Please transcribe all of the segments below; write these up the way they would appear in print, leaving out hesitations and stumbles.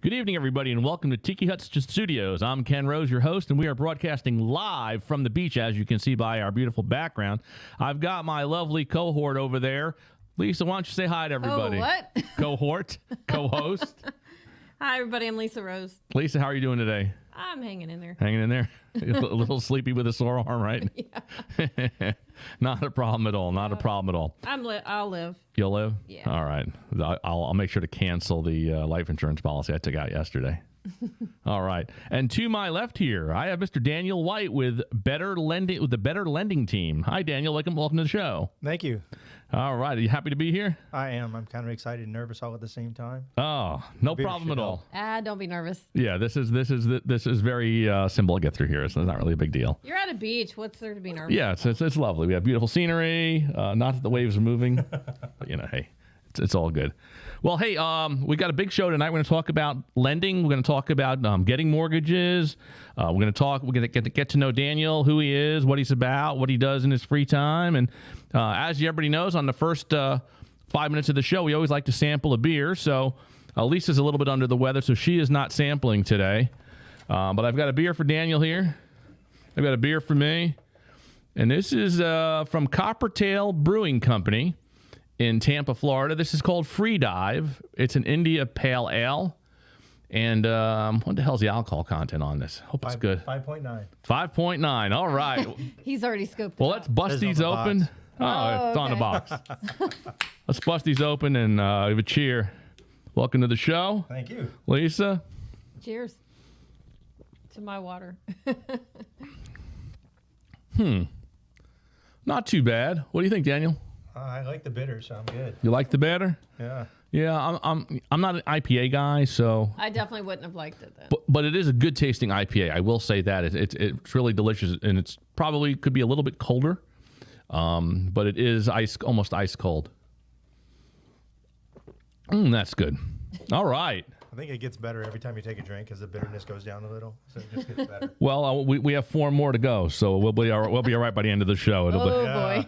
Good evening, everybody, and welcome to Tiki Hut Studios. I'm Ken Rose, your host, and we are broadcasting live from the beach, as you can see by our beautiful background. I've got my lovely cohort over there. Lisa, why don't you say hi to everybody? Oh, what? Cohort, co-host. Hi, everybody. I'm Lisa Rose. Lisa, how are you doing today? I'm hanging in there. Hanging in there? A little sleepy with a sore arm, right? Yeah. Not a problem at all. Not a problem at all. I'll live. You'll live? Yeah. All right. I'll make sure to cancel the life insurance policy I took out yesterday. All right. And to my left here, I have Mr. Daniel White with the Better Lending Team. Hi, Daniel. Welcome to the show. Thank you. All right. Are you happy to be here? I am. I'm kind of excited and nervous all at the same time. Oh, no Beer problem should at all. Don't be nervous. Yeah, this is very simple to get through here. It's not really a big deal. You're at a beach. What's there to be nervous? Yeah, it's lovely. We have beautiful scenery. Not that the waves are moving, but hey, it's all good. Well, hey, we got a big show tonight. We're going to talk about lending. We're going to talk about getting mortgages. We're going to get to know Daniel, who he is, what he's about, what he does in his free time, and as everybody knows, on the first 5 minutes of the show, we always like to sample a beer. So Lisa's a little bit under the weather, so she is not sampling today. But I've got a beer for Daniel here. I've got a beer for me. And this is from Coppertail Brewing Company in Tampa, Florida. This is called Free Dive. It's an India Pale Ale. And what the hell's the alcohol content on this? Hope it's good. 5.9. 5.9. All right. He's already scoped. Well, let's bust these open. Box. Oh, it's on the okay. box. Let's bust these open and give a cheer. Welcome to the show, Thank you. Lisa. Cheers to my water. Not too bad. What do you think, Daniel? I like the bitter, so I'm good. You like the better? Yeah. Yeah, I'm not an IPA guy, so I definitely wouldn't have liked it then. but it is a good tasting IPA. I will say that it's really delicious, and it's probably could be a little bit colder, but it is almost ice cold. That's good. All right. I think it gets better every time you take a drink because the bitterness goes down a little, so it just gets better. Well, we have 4 more to go, so we'll be all right by the end of the show. Boy.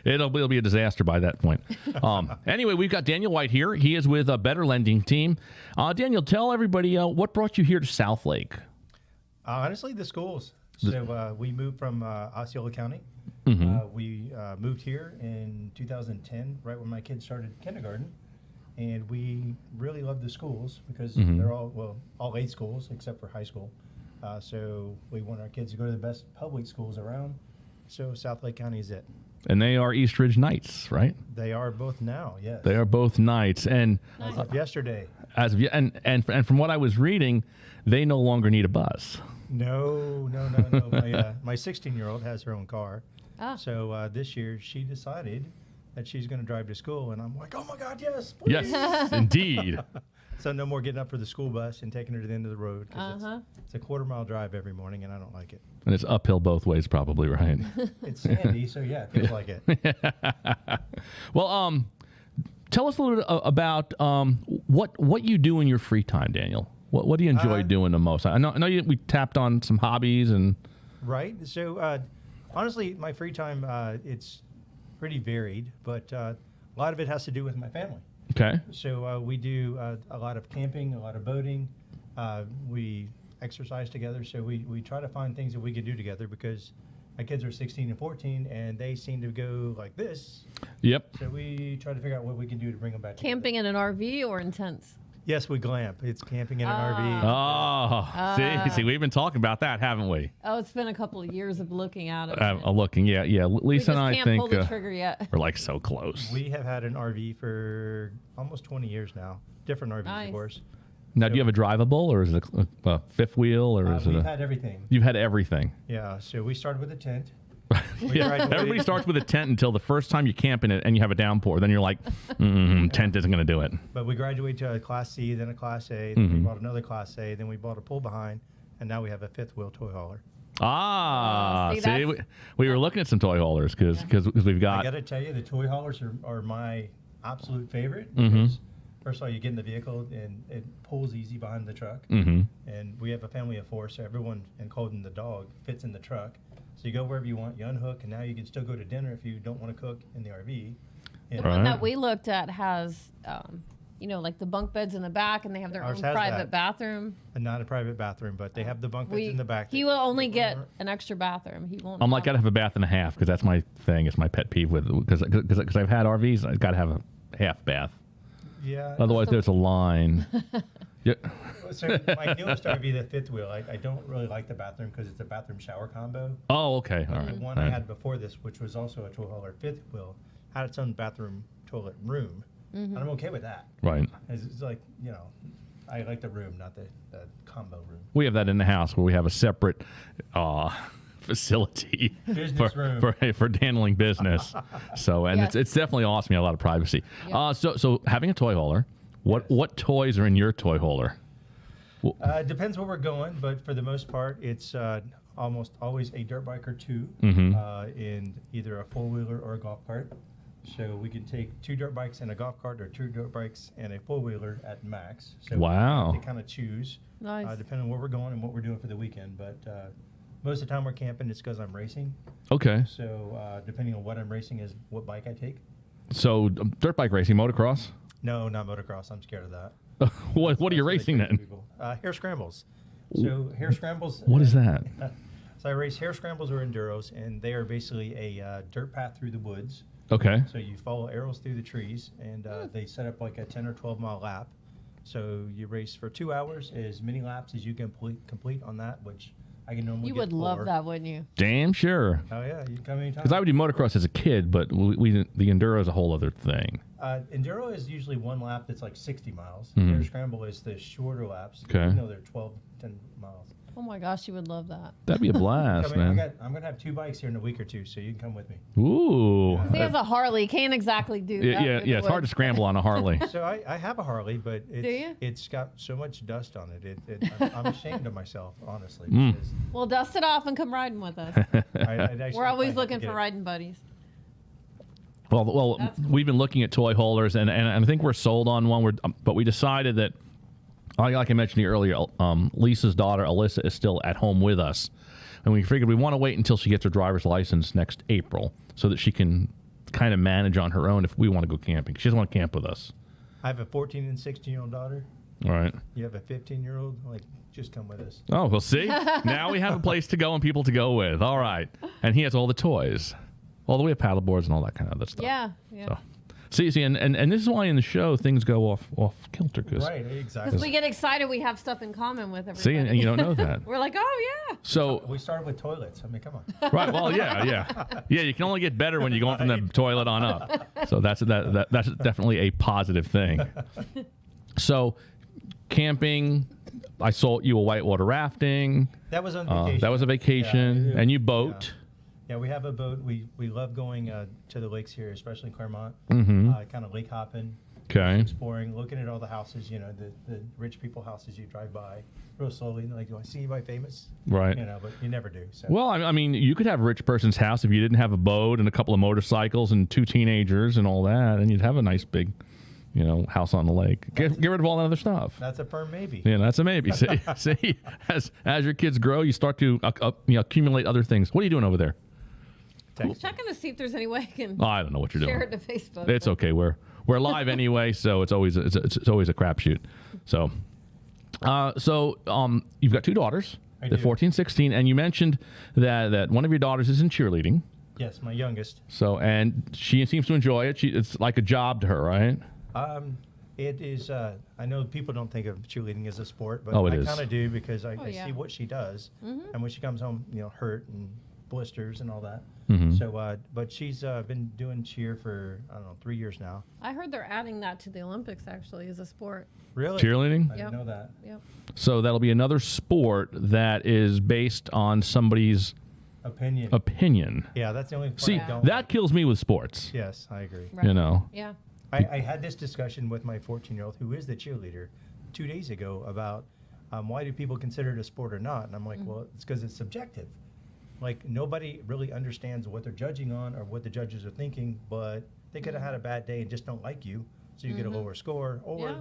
It'll be a disaster by that point. Anyway, we've got Daniel White here. He is with a Better Lending Team. Daniel, tell everybody what brought you here to Southlake. Honestly, the schools. So we moved from Osceola County. We moved here in 2010, right when my kids started kindergarten. And we really love the schools because they're all 8 schools except for high school. So we want our kids to go to the best public schools around. So Southlake County is it. And they are East Ridge Knights, right? They are both now, yes. They are both Knights. And As of yesterday. and from what I was reading, they no longer need a bus. No. My 16-year-old has her own car. Ah. So this year she decided that she's going to drive to school. And I'm like, oh, my God, yes, please. Yes, indeed. So no more getting up for the school bus and taking her to the end of the road. 'Cause it's a quarter-mile drive every morning, and I don't like it. And it's uphill both ways, probably, right? It's sandy, so yeah, it feels like it. Well, tell us a little bit about what you do in your free time, Daniel. What do you enjoy doing the most? I know we tapped on some hobbies and. Right. So honestly, my free time it's pretty varied, but a lot of it has to do with my family. Okay. So we do a lot of camping, a lot of boating. We exercise together. So we try to find things that we can do together because my kids are 16 and 14, and they seem to go like this. Yep. So we try to figure out what we can do to bring them back Camping in an RV or in tents? Yes, we glamp. It's camping in an RV. Oh, see, we've been talking about that, haven't we? Oh, it's been a couple of years of looking at it. Looking, yeah. We Lisa just and I can't think pull the trigger yet. we're like so close. We have had an RV for almost 20 years now. Different RVs, Nice. of course. Now, do you have a drivable, or is it a fifth wheel, or is it? We've had everything. You've had everything. Yeah, so we started with a tent. Yeah, everybody starts with a tent until the first time you camp in it and you have a downpour. Then you're like, tent isn't going to do it. But we graduated to a Class C, then a Class A, then we bought another Class A, then we bought a pull behind, and now we have a fifth wheel toy hauler. See, see, we were looking at some toy haulers because we've I got. got to tell you, the toy haulers are my absolute favorite. Because first of all, you get in the vehicle and it pulls easy behind the truck. And we have a family of 4, so everyone, including the dog, fits in the truck. So you go wherever you want, you unhook, and now you can still go to dinner if you don't want to cook in the RV. The one that we looked at has like the bunk beds in the back, and they have their Ours own has private that. bathroom. And not a private bathroom, but they have the bunk beds in the back. He will only get an extra bathroom. He won't. I'm like, gotta have a bath and a half because that's my thing. It's my pet peeve with because I've had RVs. I gotta have a half bath. Yeah. Otherwise, there's a line. Yeah. So my newest RV, the fifth wheel, I don't really like the bathroom because it's a bathroom shower combo. Oh, okay. All The right. one All I right. had before this, which was also a toilet hauler fifth wheel, had its own bathroom toilet room. And I'm okay with that. Right. It's like, I like the room, not the combo room. We have that in the house where we have a separate facility Business room. for handling business. So, and Yes. it's definitely awesome. You have a lot of privacy. Yep. So having a toy hauler, what toys are in your toy hauler? Depends where we're going, but for the most part, it's almost always a dirt bike or two in either a four-wheeler or a golf cart. So we can take 2 dirt bikes and a golf cart, or 2 dirt bikes and a four-wheeler at max. So Wow. we kind of choose, Nice. depending on where we're going and what we're doing for the weekend. But most of the time we're camping, it's because I'm racing. Okay. So depending on what I'm racing is what bike I take. So dirt bike racing, motocross. No, not motocross. I'm scared of that. What are you That's racing really then? people. Hare scrambles. So hare scrambles. What is that? So I race hare scrambles or enduros, and they are basically a dirt path through the woods. Okay. So you follow arrows through the trees, and they set up like a 10 or 12 mile lap. So you race for 2 hours, as many laps as you can complete on that, which I can normally You get would love 4. that, wouldn't you? Damn sure. Oh yeah, you can come anytime. Because I would do motocross as a kid, but the enduro is a whole other thing. Enduro is usually one lap that's like 60 miles. Mhm. Hare scramble is the shorter laps. Okay. You know, they're 12, 10 miles. Oh my gosh, you would love that. That'd be a blast, Come in. man. I'm going to have 2 bikes here in a week or 2, so you can come with me. Ooh. He has a Harley. Can't exactly do that. Yeah. It's hard to scramble on a Harley. So I have a Harley, but you? it's got so much dust on it. I'm ashamed of myself, honestly. Mm. because Well, dust it off and come riding with us. I'd actually We're always plan to looking get for it. riding buddies. Well, That's cool. we've been looking at toy holders, and I think we're sold on one. But we decided that, like I mentioned to you earlier, Lisa's daughter Alyssa is still at home with us, and we figured we want to wait until she gets her driver's license next April, so that she can kind of manage on her own if we want to go camping. She doesn't want to camp with us. I have a 14 and 16-year-old daughter. All right. You have a 15-year-old. Like, just come with us. Oh, well, see? Now we have a place to go and people to go with. All right. And he has all the toys. All the way of paddle boards and all that kind of other stuff. Yeah. So, see, and this is why in the show things go off kilter. Right, exactly. Because we get excited, we have stuff in common with everybody. See, and you don't know that. We're like, oh yeah. So, We started with toilets. I mean, come on. right, well, yeah. You can only get better when you're going from the toilet on up. So that's definitely a positive thing. So, camping, I sold you a whitewater rafting. That was on vacation. That was a vacation, Yeah, and you boat. Yeah, we have a boat. We love going to the lakes here, especially in Claremont. Mm-hmm. Kind of lake hopping, Okay. exploring, looking at all the houses. You know, the rich people houses you drive by real slowly. And like, do I see anybody famous? Right. You know, but you never do. So. Well, I mean, you could have a rich person's house if you didn't have a boat and a couple of motorcycles and 2 teenagers and all that, and you'd have a nice big, house on the lake. Get rid of all that other stuff. That's a firm maybe. Yeah, that's a maybe. See, as your kids grow, you start to accumulate other things. What are you doing over there? Text. Checking to see if there's any way I can Oh, I don't know what you're share doing. it to Facebook. It's okay. We're live anyway, so it's always a crapshoot. So, you've got 2 daughters, I they're do. 14, 16, and you mentioned that one of your daughters is in cheerleading. Yes, my youngest. So, and she seems to enjoy it. It's like a job to her, right? It is. I know people don't think of cheerleading as a sport, but Oh, it I is. kind of do because I yeah. see what she does, and when she comes home, hurt and blisters and all that. Mhm. So, but she's been doing cheer for 3 years now. I heard they're adding that to the Olympics actually as a sport. Really? Cheerleading? I Yep. didn't know that. Yep. So that'll be another sport that is based on somebody's Opinion. opinion. Yeah, that's the only part See, I don't that like. kills me with sports. Yes, I agree. Right. Yeah. I had this discussion with my 14-year-old, who is the cheerleader, 2 days ago about why do people consider it a sport or not? And I'm like, well, it's because it's subjective. Like, nobody really understands what they're judging on or what the judges are thinking, but they could have had a bad day and just don't like you, so you get a lower score. Or,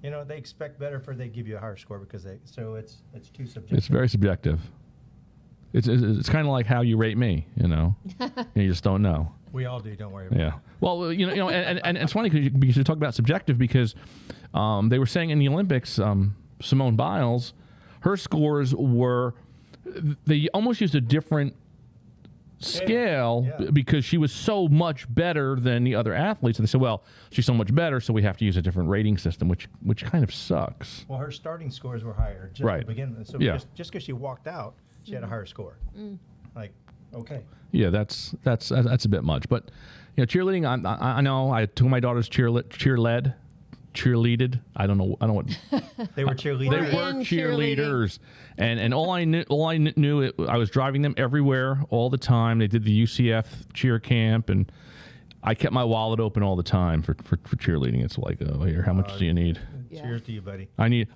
they expect better for they give you a higher score because so it's too subjective. It's very subjective. It's kind of like how you rate me, you just don't know. We all do. Don't worry about Yeah. Well, and it's funny because you talk about subjective because they were saying in the Olympics, Simone Biles, her scores were, they almost used a different scale Yeah. because she was so much better than the other athletes. And they said, well, she's so much better, so we have to use a different rating system, which kind of sucks. Well, her starting scores were higher just Right. to begin with. So Yeah. just because she walked out, she had a higher score. Like, okay. Yeah, that's a bit much. But cheerleading, I know I took my daughter's cheerleaded. I don't know what They were cheerleaders. they We're were in cheerleaders, and all I knew, I was driving them everywhere all the time. They did the UCF cheer camp, and I kept my wallet open all the time for cheerleading. It's like, oh, here, how much do you need? Yeah. Cheers to you, buddy. I need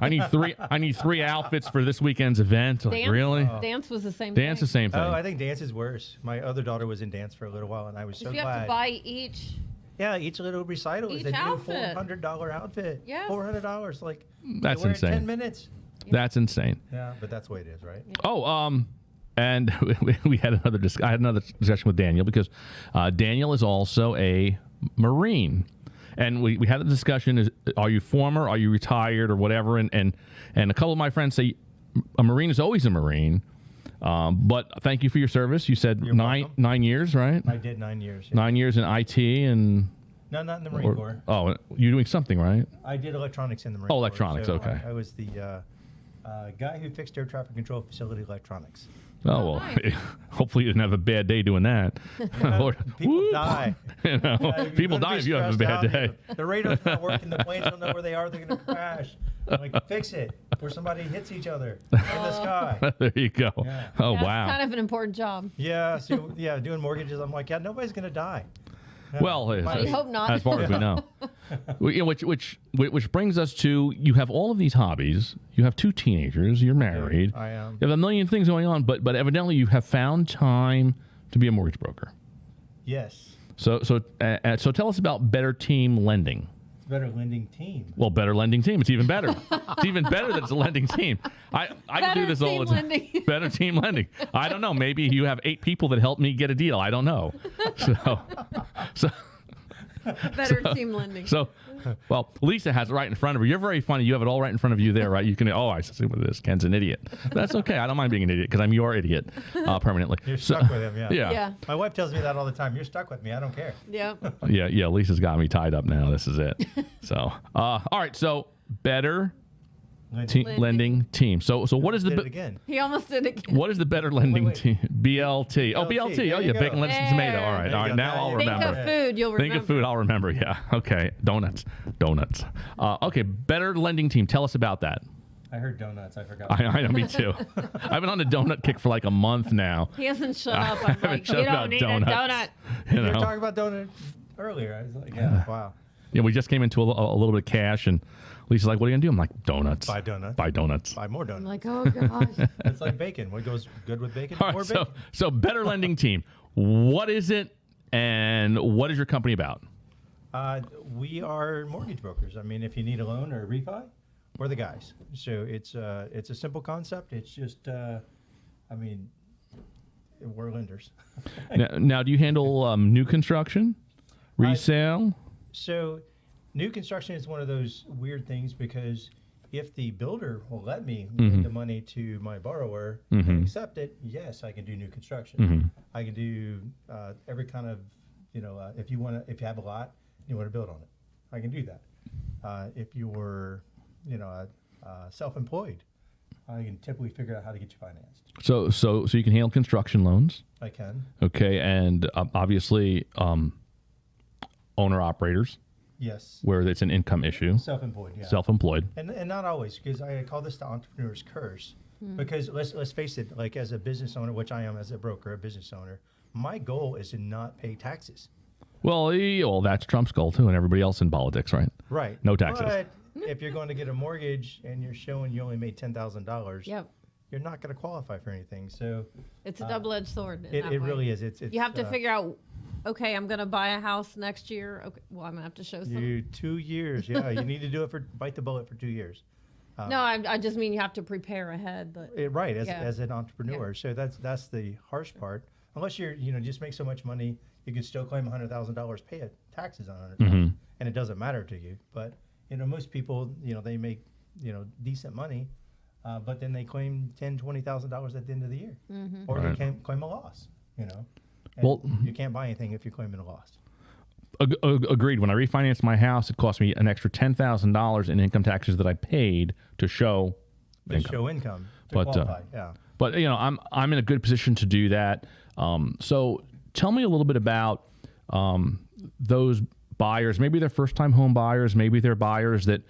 three outfits for this weekend's event. Like, Dance, really? Dance was the same Dance the thing. same thing. Oh, I think dance is worse. My other daughter was in dance for a little while, and I was so You have glad. to buy each. Yeah, each little recital Each is a new outfit. $400 outfit. Yeah. $400. Like, That's they wear it insane. 10 minutes. That's insane. Yeah, but that's the way it is, right? Oh, and we had I had another discussion with Daniel because Daniel is also a Marine, and we had a discussion: are you former, are you retired, or whatever? And a couple of my friends say a Marine is always a Marine. But thank you for your service. You said You're welcome. 9 years, right? I did 9 years. Yeah. 9 years in IT and. No, not in the Marine Corps. Oh, you're doing something, right? I did electronics in the Marine Oh, Corps. electronics, so okay. I was the guy who fixed air traffic control facility electronics. Oh, well, nice. hopefully you didn't have a bad day doing that. Lord, People whoop. die. You know, You're people gonna die be if you have a stressed bad out. day. The radar's not working. The planes don't know where they are. They're going to crash. I'm like, fix it. Or somebody hits each other in the sky. There you go. Yeah. Oh, That's wow. kind of an important job. Yeah. So yeah, doing mortgages. I'm like, yeah, nobody's going to die. Yeah. Well, We hope not. as far as we know. Which brings us to, you have all of these hobbies. You have 2 teenagers. You're married. I am. You have a million things going on, but evidently you have found time to be a mortgage broker. Yes. So tell us about Better Team Lending. It's a better lending team. Well, Better Lending Team. It's even better. It's even better that it's a lending team. I can do Better this all the Team time. Lending. Better Team Lending. I don't know. Maybe you have 8 people that help me get a deal. I don't know. Better team lending. So, well, Lisa has it right in front of her. You're very funny. You have it all right in front of you there, right? You can, I see what it is. Ken's an idiot. That's okay. I don't mind being an idiot because I'm your idiot permanently. You're stuck with him. Yeah. Yeah. Yeah. My wife tells me that all the time. You're stuck with me. I don't care. Yeah. Yeah. Lisa's got me tied up now. This is it. So, all right. So, Better Lending. Lending Team. So what is Did it the again? He almost did it again. what is the Better Lending wait. Team? BLT. Oh, BLT. BLT. There Oh, you yeah. go. Bacon, lettuce, and tomato. All right. There All you right. go. Now Now I'll you Think remember. of food, you'll remember. Think of food, I'll remember. Yeah. Okay. Donuts. Okay. Better Lending Team. Tell us about that. I heard donuts. I forgot. I know, me too. I've been on a donut kick for like a month now. He hasn't shut up. I'm haven't like, shut you about don't need donuts. a donut. You We were know, talking about donuts earlier. I was like, yeah, wow. yeah. We just came into a little bit of cash, and Lisa's like, "What are you gonna do?" I'm like, "Donuts. Buy donuts. Buy donuts." Buy more I'm donuts. like, oh gosh. It's like bacon. What goes good with bacon? All More right, bacon. so Better Lending Team. What is it, and what is your company about? We are mortgage brokers. I mean, if you need a loan or a refi, we're the guys. So it's a simple concept. It's just, I mean, we're lenders. Now, do you handle new construction, resale? So new construction is one of those weird things because if the builder will let me lend the money to my borrower and accept it, yes, I can do new construction. I can do every kind of, if you have a lot, you want to build on it, I can do that. If you're, self-employed, I can typically figure out how to get you financed. So you can handle construction loans, I can. okay, and obviously owner operators Yes. where it's an income issue, Self-employed, yeah. self-employed. And not always, because I call this the entrepreneur's curse. Because let's face it, like as a business owner, which I am as a broker, a business owner, my goal is to not pay taxes. Well, that's Trump's goal too, and everybody else in politics, right? Right. No taxes. But if you're going to get a mortgage and you're showing you only made $10,000, Yep. you're not going to qualify for anything. So It's a double-edged sword. in it that way. really is. It's You have to figure out, okay, I'm going to buy a house next year. Okay, well, I'm going to have to show some. you 2 years. Yeah, you need to do it bite the bullet for 2 years. No, I just mean you have to prepare ahead. But Right, Yeah. as an entrepreneur. So that's the harsh part. Unless you're, just make so much money, you can still claim $100,000, pay taxes on $100,000, and it doesn't matter to you. But most people, they make decent money, but then they claim $10,000-$20,000 at the end of the year, or Right. they can claim a loss. And Well- you can't buy anything if you're claiming a loss. Agreed. When I refinanced my house, it cost me an extra $10,000 in income taxes that I paid to show To income. show income to But, qualify. Yeah. But I'm in a good position to do that. So tell me a little bit about those buyers. Maybe they're first-time home buyers. Maybe they're buyers that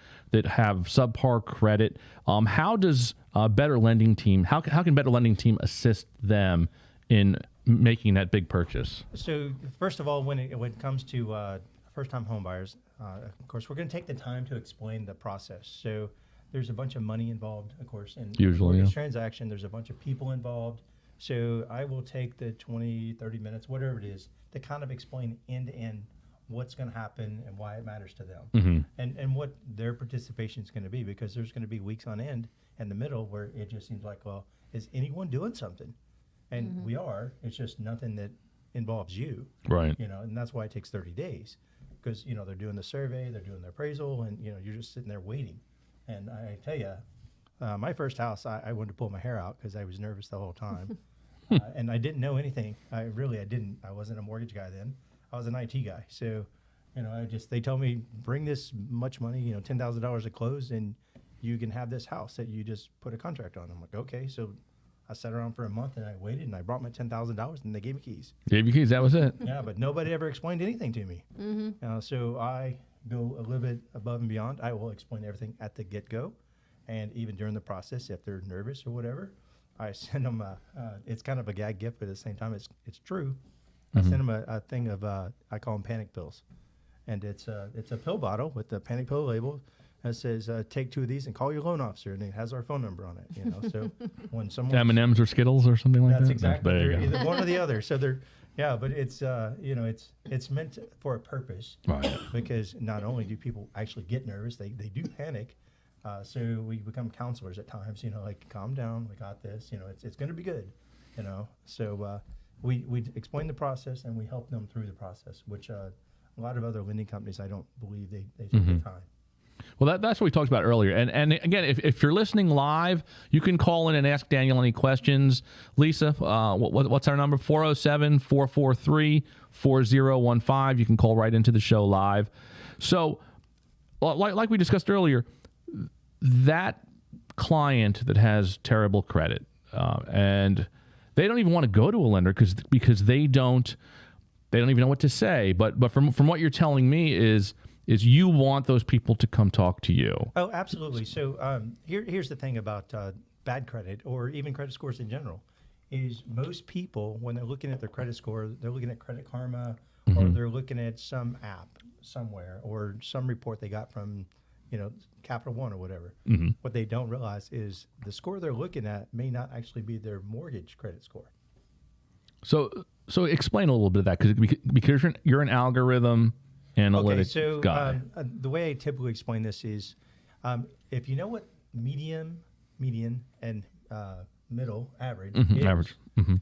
have subpar credit. How does Better Lending Team? How can Better Lending Team assist them in making that big purchase? So first of all, when it comes to first-time home buyers, of course, we're going to take the time to explain the process. So there's a bunch of money involved, of course, in Usually, mortgage yeah. transaction. There's a bunch of people involved. So I will take the 20, 30 minutes, whatever it is, to kind of explain end to end what's going to happen and why it matters to them, and what their participation is going to be, because there's going to be weeks on end in the middle where it just seems like, well, is anyone doing something? And we are. It's just nothing that involves you. Right. And that's why it takes 30 days, because they're doing the survey, they're doing the appraisal, and you're just sitting there waiting. And I tell you, my first house, I wanted to pull my hair out because I was nervous the whole time, and I didn't know anything. I didn't. I wasn't a mortgage guy then. I was an IT guy. So, they told me, bring this much money, $10,000 to close, and you can have this house that you just put a contract on. I'm like, okay. So I sat around for a month and I waited, and I brought my $10,000 and they gave me keys. Gave you keys. That was it. Yeah, but nobody ever explained anything to me. So I go a little bit above and beyond. I will explain everything at the get-go, and even during the process, if they're nervous or whatever, I send them it's kind of a gag gift, but at the same time, it's true. I send them a thing of I call them panic pills, and it's a pill bottle with the panic pill label that says take 2 of these and call your loan officer, and it has our phone number on it. So when someone M&M's or Skittles or something like that's that. exactly, There you they're go. either one or the other. So they're but it's it's meant for a purpose, Right. because not only do people actually get nervous, they do panic. So we become counselors at times, like, calm down, we got this, it's going to be good, So we explain the process, and we help them through the process, which a lot of other lending companies, I don't believe they take the time. Well, that's what we talked about earlier. And again, if you're listening live, you can call in and ask Daniel any questions. Lisa, what's our number? 407-443-4015. You can call right into the show live. So, like we discussed earlier, that client that has terrible credit, and they don't even want to go to a lender because they don't even know what to say. But from what you're telling me is you want those people to come talk to you. Oh, absolutely. So here's the thing about bad credit, or even credit scores in general, is most people, when they're looking at their credit score, they're looking at Credit Karma, or they're looking at some app somewhere, or some report they got from, Capital One or whatever. What they don't realize is the score they're looking at may not actually be their mortgage credit score. So explain a little bit of that, because you're an algorithm analytics Okay, so guy. the way I typically explain this is, if you know what median, and middle, average is, Average.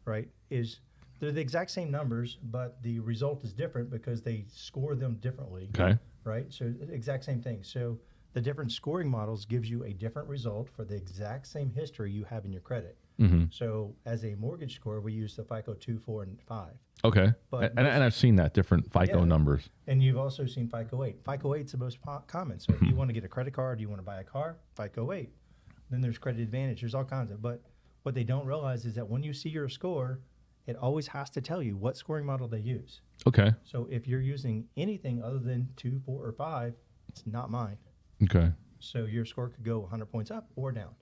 right, is they're the exact same numbers, but the result is different because they score them differently. Okay. Right? So exact same thing. So the different scoring models gives you a different result for the exact same history you have in your credit. So as a mortgage score, we use the FICO 2, 4, and 5. Okay. But And I've seen that, different FICO Yeah. numbers. And you've also seen FICO 8. FICO 8 is the most common. So if you want to get a credit card, you want to buy a car, FICO 8. Then there's Credit Advantage. There's all kinds of. But what they don't realize is that when you see your score, it always has to tell you what scoring model they use. Okay. So if you're using anything other than 2, 4, or 5, it's not mine. Okay. So your score could go 100 points up or down.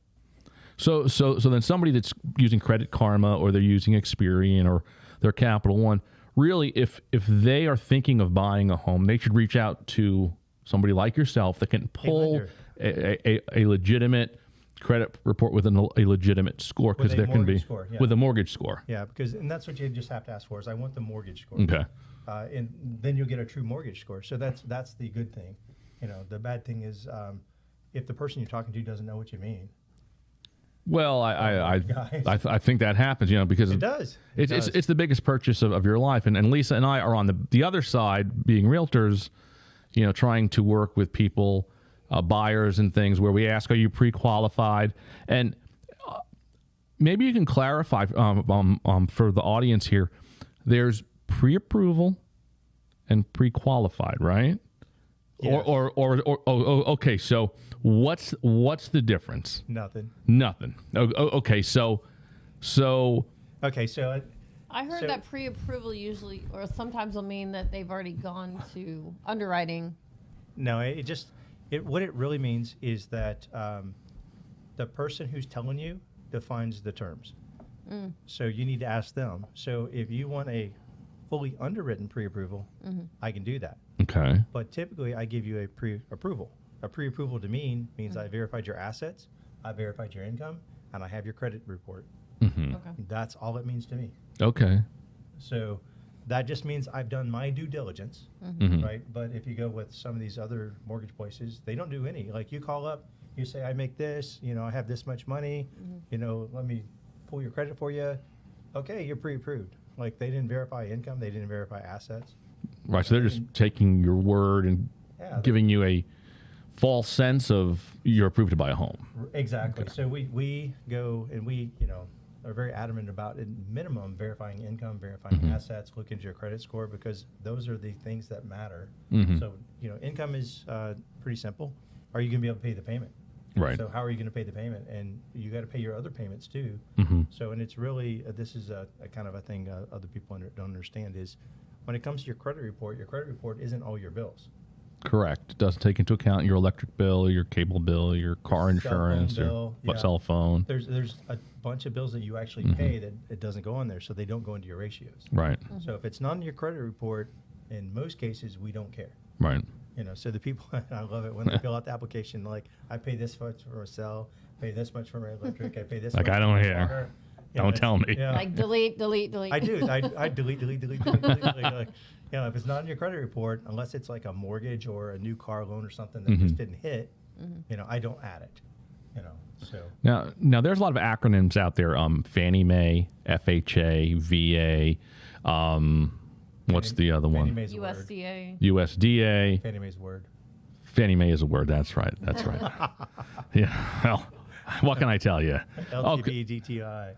So then somebody that's using Credit Karma, or they're using Experian, or their Capital One, really, if they are thinking of buying a home, they should reach out to somebody like yourself that can pull a legitimate credit report with a legitimate score, because With a there can be mortgage score, yeah. with a mortgage score. Yeah, and that's what you just have to ask for is I want the mortgage score. Okay. And then you'll get a true mortgage score. So that's the good thing. The bad thing is if the person you're talking to doesn't know what you mean. Well, I guys. I think that happens, because It does. it's the biggest purchase of your life, and Lisa and I are on the other side, being realtors, trying to work with people, buyers and things, where we ask, are you pre-qualified? And maybe you can clarify for the audience here. There's pre-approval and pre-qualified, right? Yes. Okay. So what's the difference? Nothing. Nothing. Okay. So Okay, so I heard So- that pre-approval usually, or sometimes will mean that they've already gone to underwriting. no, what it really means is that the person who's telling you defines the terms. So you need to ask them. So if you want a fully underwritten pre-approval, I can do that. okay. But typically, I give you a pre-approval. A pre-approval to me means I verified your assets, I verified your income, and I have your credit report. Mm-hmm. Okay. That's all it means to me. Okay. So that just means I've done my due diligence, Mhm. right? But if you go with some of these other mortgage places, they don't do any. Like you call up, you say, I make this, I have this much money, let me pull your credit for you. Okay, you're pre-approved. Like they didn't verify income, they didn't verify assets. Right. So they're just taking your word and Yeah, giving you a false sense of you're approved to buy a home. Exactly. So we go and we, are very adamant about at minimum verifying income, verifying assets, looking at your credit score because those are the things that matter. Mhm. So, income is pretty simple. Are you going to be able to pay the payment? Right. So how are you going to pay the payment? And you got to pay your other payments too. Mhm. So, and it's really, this is a kind of a thing other people don't understand is when it comes to your credit report isn't all your bills. Correct. It doesn't take into account your electric bill, your cable bill, your car Cell phone insurance, bill, or yeah. cell phone. There's a bunch of bills that you actually pay that it doesn't go on there, so they don't go into your ratios. Right. So if it's not in your credit report, in most cases, we don't care. Right. So the people, I love it when they fill out the application, like, I pay this much for a cell, pay this much for my electric, I pay this Like, much I for don't my care. water. Don't it's- tell me. Yeah. Like delete. I do. I delete. Like, if it's not in your credit report, unless it's like a mortgage or a new car loan or something that just didn't hit, I don't add it. So Now there's a lot of acronyms out there. Fannie Mae, FHA, VA. What's the other Fannie one? Mae's a word. USDA. USDA. Fannie Mae's a word. Fannie Mae is a word. That's right. That's right. Yeah. Well, what can I tell you? Okay. LTD, DTI,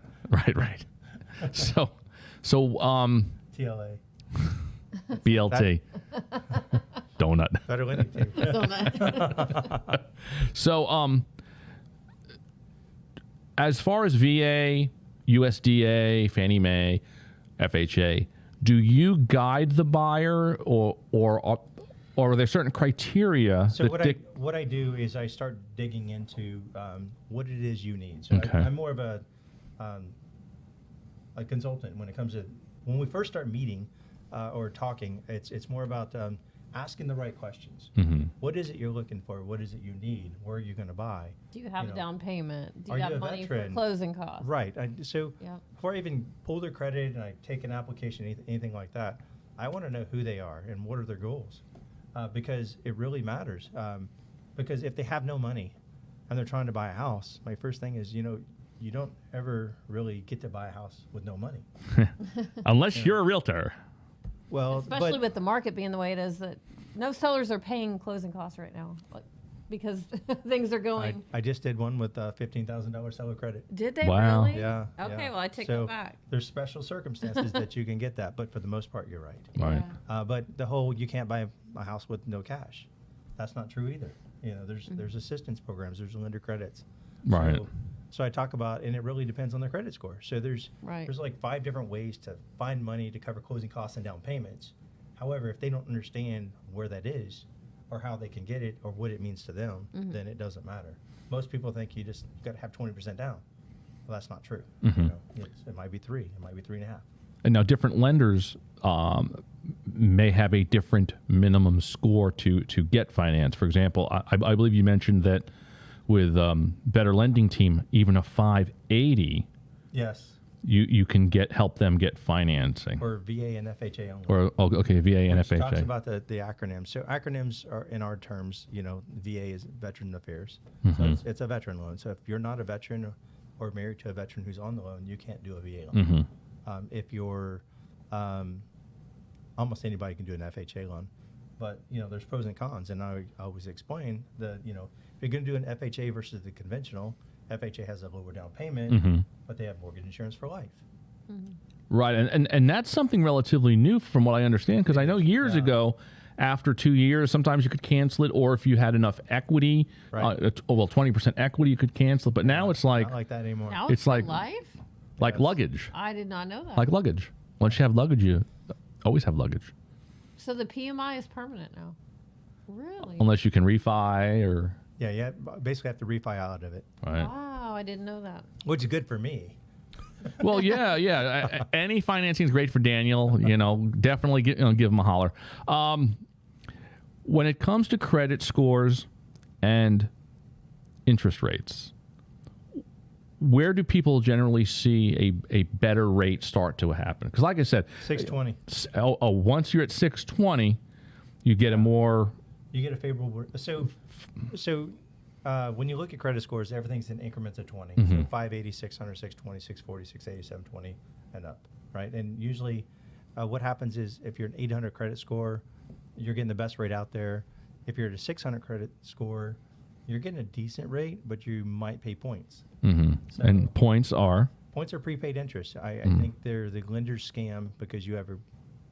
Right. So TLA. BLT. Donut. Better than anything. Don't know. So as far as VA, USDA, Fannie Mae, FHA, do you guide the buyer or are there certain criteria So that what I do is I start digging into what it is you need. So Okay. I'm more of a consultant when it comes to when we first start meeting or talking. It's more about asking the right questions. Mhm. What is it you're looking for? What is it you need? Where are you going to buy? Do you have a down payment? Do Are you you have a money for veteran? closing costs? Right. So Yeah. before I even pull their credit and I take an application, anything like that, I want to know who they are and what are their goals, because it really matters. Because if they have no money and they're trying to buy a house, my first thing is, you don't ever really get to buy a house with no money. unless you're a realtor? Well, Especially but with the market being the way it is, that no sellers are paying closing costs right now, because things are going. I just did one with $15,000 seller credit. Did they Wow. really? Yeah. Okay, yeah. well, I take So that back. There's special circumstances that you can get that, but for the most part, you're right. Right. Yeah. But the whole you can't buy a house with no cash, that's not true either. There's assistance programs, there's lender credits. Right. So I talk about, and it really depends on their credit score. So there's Right. like 5 different ways to find money to cover closing costs and down payments. However, if they don't understand where that is, or how they can get it, or what it means to them, then it doesn't matter. Most people think you got to have 20% down. Well, that's not true. It might be 3, it might be 3.5. And now different lenders may have a different minimum score to get finance. For example, I believe you mentioned that with Better Lending Team, even a 580, Yes, you can help them get financing. or VA and FHA only. Okay, VA and Which talks FHA. about the acronyms. So acronyms are, in our terms, VA is Veteran Affairs. So it's a veteran loan. So if you're not a veteran or married to a veteran who's on the loan, you can't do a VA loan. Mm-hmm. If you're almost anybody can do an FHA loan, but there's pros and cons, and I always explain that if you're going to do an FHA versus the conventional, FHA has a lower down payment, Mm-hmm. but they have mortgage insurance for life. Right, and that's something relatively new from what I understand, because I know years Yeah. ago, after 2 years, sometimes you could cancel it, or if you had enough equity, Right. 20% equity, you could cancel it. But now it's like Not like that anymore. Now It's it's for like- life? like Yes. luggage, I did not know that. like luggage. Once you have luggage, you always have luggage, So the PMI is permanent now. Really? unless you can refi or Yeah, basically have to refi out of it, right. Wow, I didn't know that. which is good for me. Well, yeah. Any financing is great for Daniel. Definitely give him a holler. When it comes to credit scores and interest rates, where do people generally see a better rate start to happen? Because, like I said, 620. Once you're at 620, you get a more You get a favorable. So when you look at credit scores, everything's in increments of 20. So 580, 600, 620, 640, 680, 720, and up, right? And usually what happens is if you're an 800 credit score, you're getting the best rate out there. If you're at a 600 credit score, you're getting a decent rate, but you might pay points. So- and points are Points are prepaid interest. I think they're the lender's scam because you have a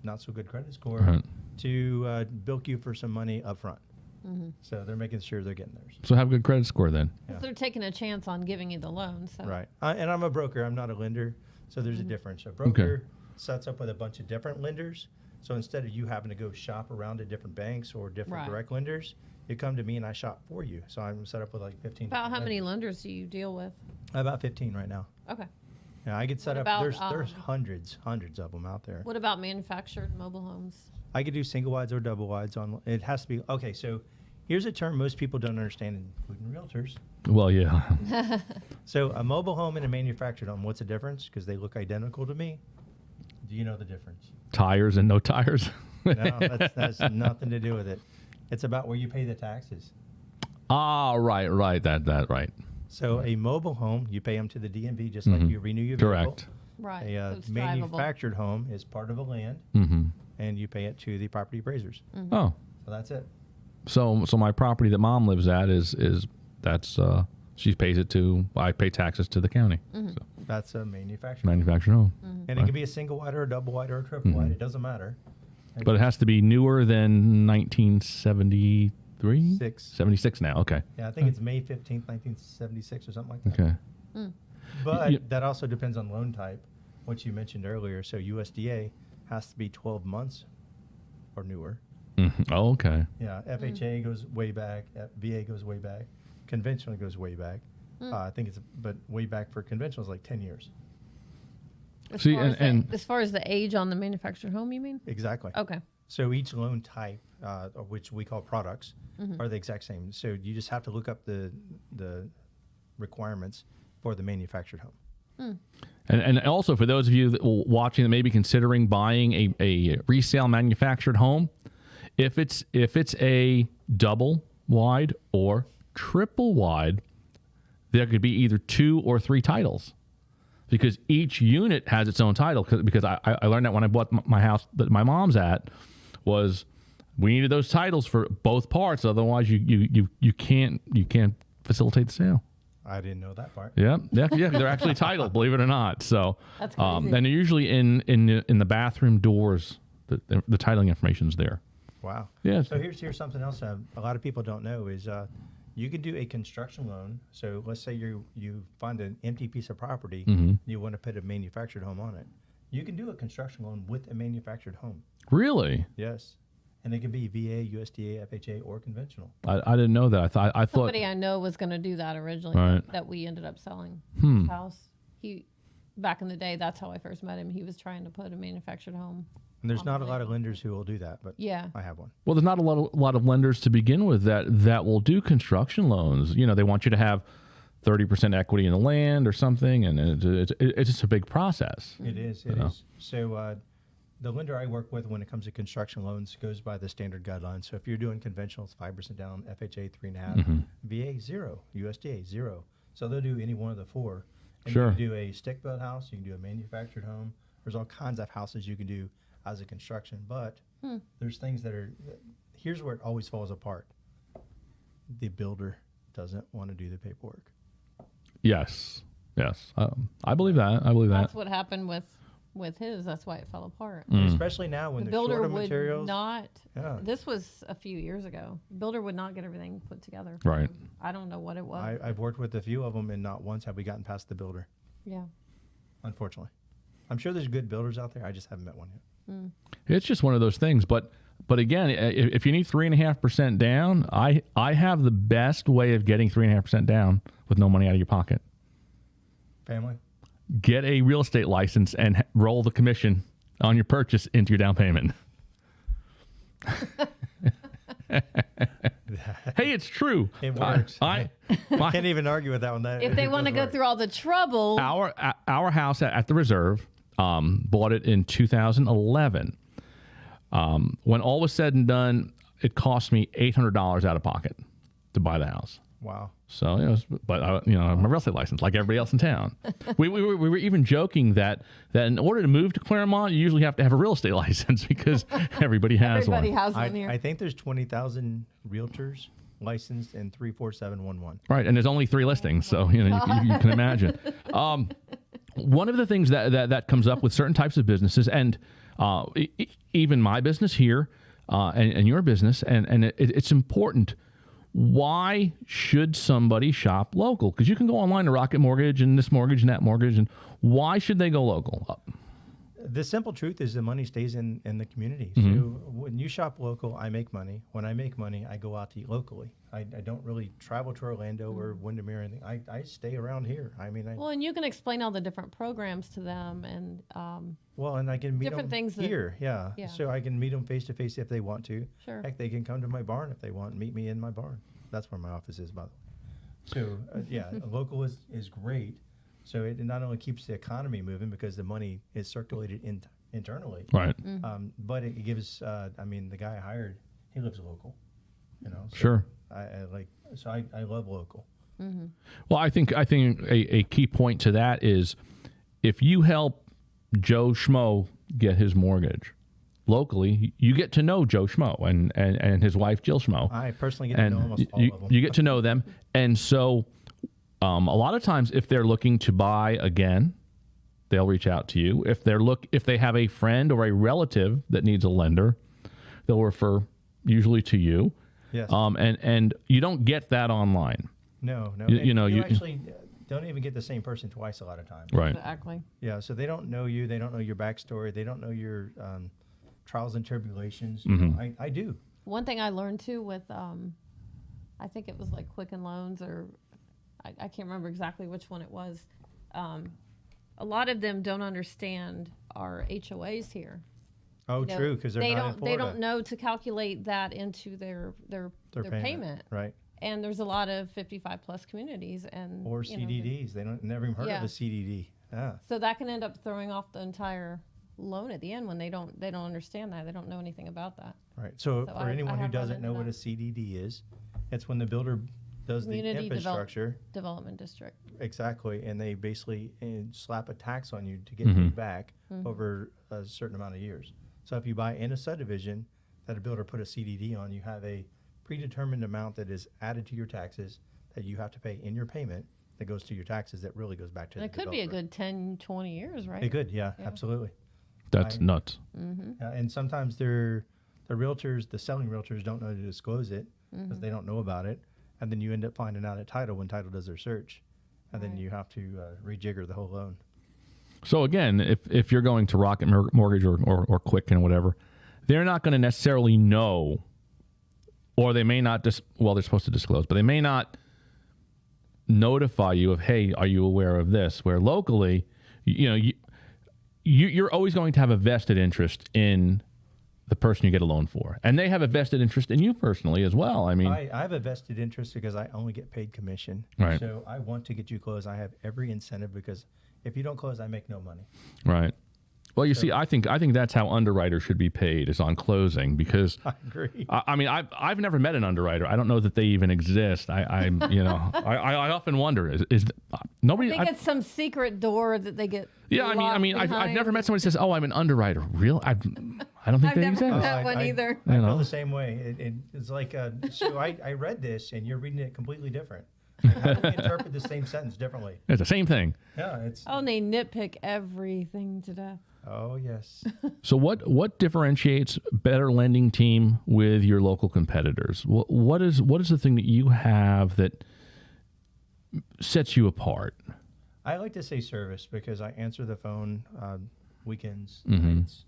not so good credit score Right. to bilk you for some money up front. So they're making sure they're getting theirs. so have a good credit score then. 'Cause Yeah. they're taking a chance on giving you the loan. So. Right. And I'm a broker. I'm not a lender. So there's a difference. A broker sets up with a bunch of different lenders. So instead of you having to go shop around at different banks or different Right. direct lenders, you come to me and I shop for you. So I'm set up with like 15. About how different many lenders. lenders do you deal with? About 15 right now. Okay. Yeah, I get set What up. about, There's hundreds of them out there. What about manufactured mobile homes? I could do single wides or double wides on. It has to be okay. So here's a term most people don't understand, including realtors. Well, yeah. So a mobile home and a manufactured home. What's the difference? Because they look identical to me. Do you know the difference? Tires and no tires. No, that has nothing to do with it. It's about where you pay the taxes. Right. That right. So a mobile home, you pay them to the DMV just like you renew your vehicle. Correct. Right. A so it's drivable. manufactured home is part of a land, Mm-hmm. and you pay it to the property appraisers. Oh, So that's it. so my property that Mom lives at is that's she pays it to. I pay taxes to the county. So, That's a manufactured home. manufactured home, And it can be a single wide or a double wide or a triple wide. It doesn't matter. but it has to be newer than 1973. Six. 76 now. Okay. Yeah, I think it's May 15th, 1976 or something like that. Okay. But Yeah. that also depends on loan type, which you mentioned earlier. So USDA has to be 12 months or newer. Oh, okay. Yeah, FHA goes way back, VA goes way back, conventional goes way back. I think but way back for conventional is like 10 years. As See, far as and- as far as the age on the manufactured home, you mean? Exactly. Okay. So each loan type, which we call products, are the exact same. So you just have to look up the requirements for the manufactured home. And also for those of you that watching that may be considering buying a resale manufactured home, if it's a double wide or triple wide, there could be either 2 or 3 titles, because each unit has its own title. Because I learned that when I bought my house that my mom's at, was we needed those titles for both parts. Otherwise, you can't facilitate the sale. I didn't know that part. Yeah, they're actually titled, believe it or not. So, That's and crazy. they're usually in the bathroom doors. The titling information's there. Wow. Yeah. So here's something else a lot of people don't know is you can do a construction loan. So let's say you find an empty piece of property, you want to put a manufactured home on it. You can do a construction loan with a manufactured home. Really, Yes. And it can be VA, USDA, FHA, or conventional. I didn't know that. I thought. Somebody I know was going to do that originally. Right. That we ended up selling his house. He back in the day. That's how I first met him. He was trying to put a manufactured home. And there's not a lot of lenders who will do that, but Yeah. I have one. Well, there's not a lot of lenders to begin with that will do construction loans. You know, they want you to have 30% equity in the land or something, and it's just a big process. It is. It is. So the lender I work with when it comes to construction loans goes by the standard guidelines. So if you're doing conventional, it's 5% down, FHA 3.5%, VA 0, USDA 0. So they'll do any one of the 4. And Sure. You can do a stick-built house. You can do a manufactured home. There's all kinds of houses you can do as a construction. But there's things that are. Here's where it always falls apart. The builder doesn't want to do the paperwork. Yes. I believe that. I believe that. That's what happened with his. That's why it fell apart. Especially now when The they're short builder of would materials. not. Yeah. This was a few years ago. Builder would not get everything put together. Right. I don't know what it was. I've worked with a few of them, and not once have we gotten past the builder. Yeah. Unfortunately, I'm sure there's good builders out there. I just haven't met one yet. It's just one of those things. But again, if you need 3.5% down, I have the best way of getting 3.5% down with no money out of your pocket. Family. Get a real estate license and roll the commission on your purchase into your down payment. Hey, it's true. It works. I Can't even argue with that one. That If they it want to does go work. through all the trouble, our house at the Reserve, bought it in 2011. When all was said and done, it cost me $800 out of pocket to buy the house. Wow. So, but I'm a real estate license like everybody else in town. we were even joking that in order to move to Claremont, you usually have to have a real estate license because everybody has everybody one. has one here. I think there's 20,000 realtors licensed in 34711. Right, and there's only 3 listings, so you can imagine. One of the things that comes up with certain types of businesses, and even my business here, and your business, and it's important. Why should somebody shop local? Because you can go online to Rocket Mortgage and this mortgage and that mortgage, and why should they go local? The simple truth is the money stays in the community. So when you shop local, I make money. When I make money, I go out to eat locally. I don't really travel to Orlando or Windermere or anything. I stay around here. I mean, well, and you can explain all the different programs to them, and and I can meet different them things that- here. Yeah. Yeah. So I can meet them face to face if they want to. Sure. Heck, they can come to my barn if they want. Meet me in my barn. That's where my office is, by the way. So local is great. So it not only keeps the economy moving because the money is circulated internally, Right. but it gives. The guy I hired, he lives local. So Sure. I love local. Well, I think a key point to that is if you help Joe Schmo get his mortgage locally, you get to know Joe Schmo and his wife Jill Schmo. I personally get to know almost all of them. You get to know them, and so a lot of times if they're looking to buy again, they'll reach out to you. If they have a friend or a relative that needs a lender, they'll refer usually to you. Yes. And you don't get that online. No. You actually don't even get the same person twice a lot of times. Right. exactly. Yeah. So they don't know you. They don't know your backstory. They don't know your trials and tribulations. I do. One thing I learned too with, I think it was like Quicken Loans, or I can't remember exactly which one it was. A lot of them don't understand our HOAs here. Oh, You know, true. Because they not in don't they Florida. don't know to calculate that into their payment. Right. And there's a lot of 55 plus communities and Or you know, CDDs. They don't never even heard Yeah. of a CDD. Yeah. so that can end up throwing off the entire loan at the end when they don't understand that. They don't know anything about that. Right. So, So for I anyone who have run doesn't into know what a that. CDD is, it's when the builder does Community the infrastructure. Development District. Exactly. And they basically slap a tax on you to get Mm-hmm. paid back over a certain amount of years. So if you buy in a subdivision that a builder put a CDD on, you have a predetermined amount that is added to your taxes that you have to pay in your payment that goes to your taxes that really goes back to And the it could be a developer. good 10, 20 years, right? It could, yeah, absolutely. That's nuts. And sometimes the realtors, the selling realtors don't know to disclose it because they don't know about it. And then you end up finding out at title when title does their search. And then Right. you have to rejigger the whole loan. So again, if you're going to Rocket Mortgage or Quicken, whatever, they're not going to necessarily know, or they may not they're supposed to disclose, but they may not notify you of, hey, are you aware of this? Where locally, you're always going to have a vested interest in the person you get a loan for, and they have a vested interest in you personally as well. I mean, I have a vested interest because I only get paid commission. Right. So I want to get you closed. I have every incentive because if you don't close, I make no money. right. Well, you see, I think that's how underwriters should be paid, is on closing, because I agree. I mean, I've never met an underwriter. I don't know that they even exist. I often wonder, Nobody. I think it's some secret door that they get. Yeah, I mean, I've behind. never met somebody who says, "Oh, I'm an underwriter." Real? I don't think I've they never exist. met one either. I You know? feel the same way. It's like, so I read this and you're reading it completely different. How do we interpret the same sentence differently? It's the same thing. Yeah, it's. Oh, and they nitpick everything to death. Oh yes. So what differentiates Better Lending Team with your local competitors? What is the thing that you have that sets you apart? I like to say service because I answer the phone weekends, Mm-hmm. nights,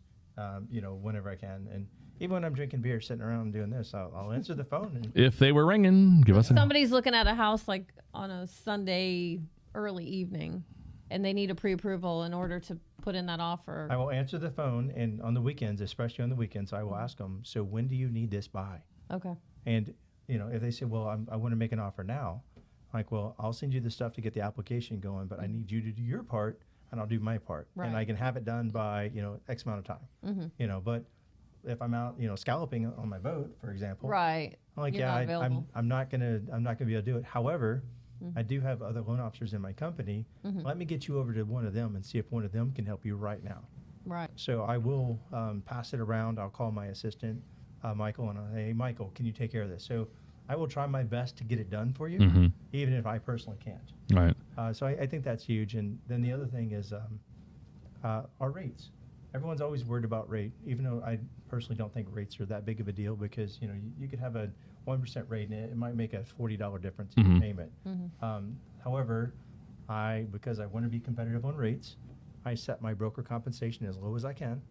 whenever I can, and even when I'm drinking beer, sitting around doing this, I'll answer the phone. And If they were ringing, give us a Somebody's looking at a house like on a Sunday early evening, and they need a pre-approval in order to put in that offer. I will answer the phone, and on the weekends, especially on the weekends, I will ask them. So when do you need this by? Okay. And if they say, well, I want to make an offer now, like, well, I'll send you the stuff to get the application going, but I need you to do your part, and I'll do my part, and Right. I can have it done by X amount of time. But if I'm out scalloping on my boat, for example, Right. I'm like, You're not yeah, available. I'm not gonna be able to do it. However, I do have other loan officers in my company. Let me get you over to one of them and see if one of them can help you right now. Right. So I will pass it around. I'll call my assistant, Michael, and I'll say, hey, Michael, can you take care of this? So I will try my best to get it done for you, even if I personally can't. right. So I think that's huge. And then the other thing is our rates. Everyone's always worried about rate, even though I personally don't think rates are that big of a deal because, you could have a 1% rate and it might make a $40 difference in your payment. However, because I want to be competitive on rates, I set my broker compensation as low as I can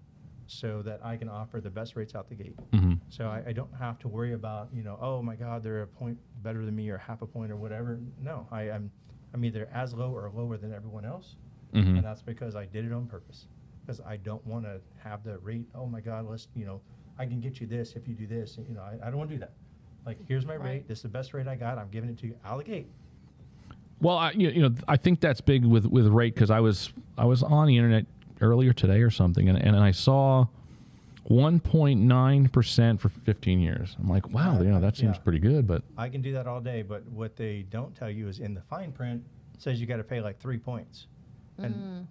so that I can offer the best rates out the gate. So I don't have to worry about, oh my God, they're a point better than me or half a point or whatever. No, I'm either as low or lower than everyone else. And that's because I did it on purpose. Because I don't want to have the rate, oh my God, I can get you this if you do this. I don't want to do that. Like, here's my rate. This is the best rate I got. I'm giving it to you out of the gate. Well, I think that's big with rate because I was on the internet earlier today or something, and I saw 1.9% for 15 years. I'm like, wow, that seems Yeah. pretty good, but I can do that all day, but what they don't tell you is in the fine print it says you got to pay like 3 points. And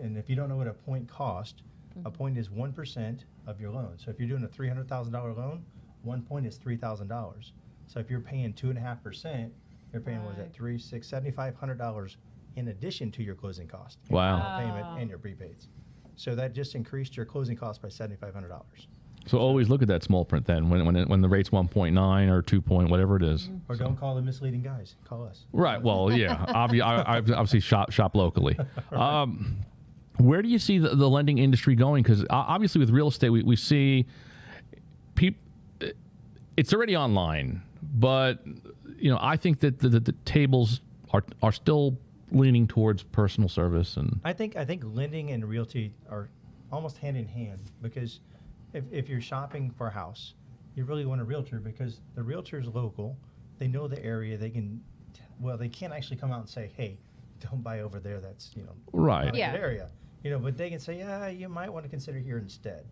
and if you don't know what a point cost, a point is 1% of your loan. So if you're doing a $300,000 loan, 1 point is $3,000. So if you're paying 2.5%, you're paying what is that, $7,500 in addition to your closing cost. your Wow. final payment and your prepaids. So that just increased your closing cost by $7,500. so always look at that small print then when the rate's 1.9 or 2 point whatever it is. Or don't call the misleading guys. Call us. Right. Well, yeah. Obviously, shop locally. Where do you see the lending industry going? Because obviously, with real estate, we see people. It's already online, but I think that the tables are still leaning towards personal service and. I think lending and realty are almost hand in hand because if you're shopping for a house, you really want a realtor because the realtor is local. They know the area. They can't actually come out and say, hey, don't buy over there. That's Right. not a Yeah. good area. But they can say, yeah, you might want to consider here instead.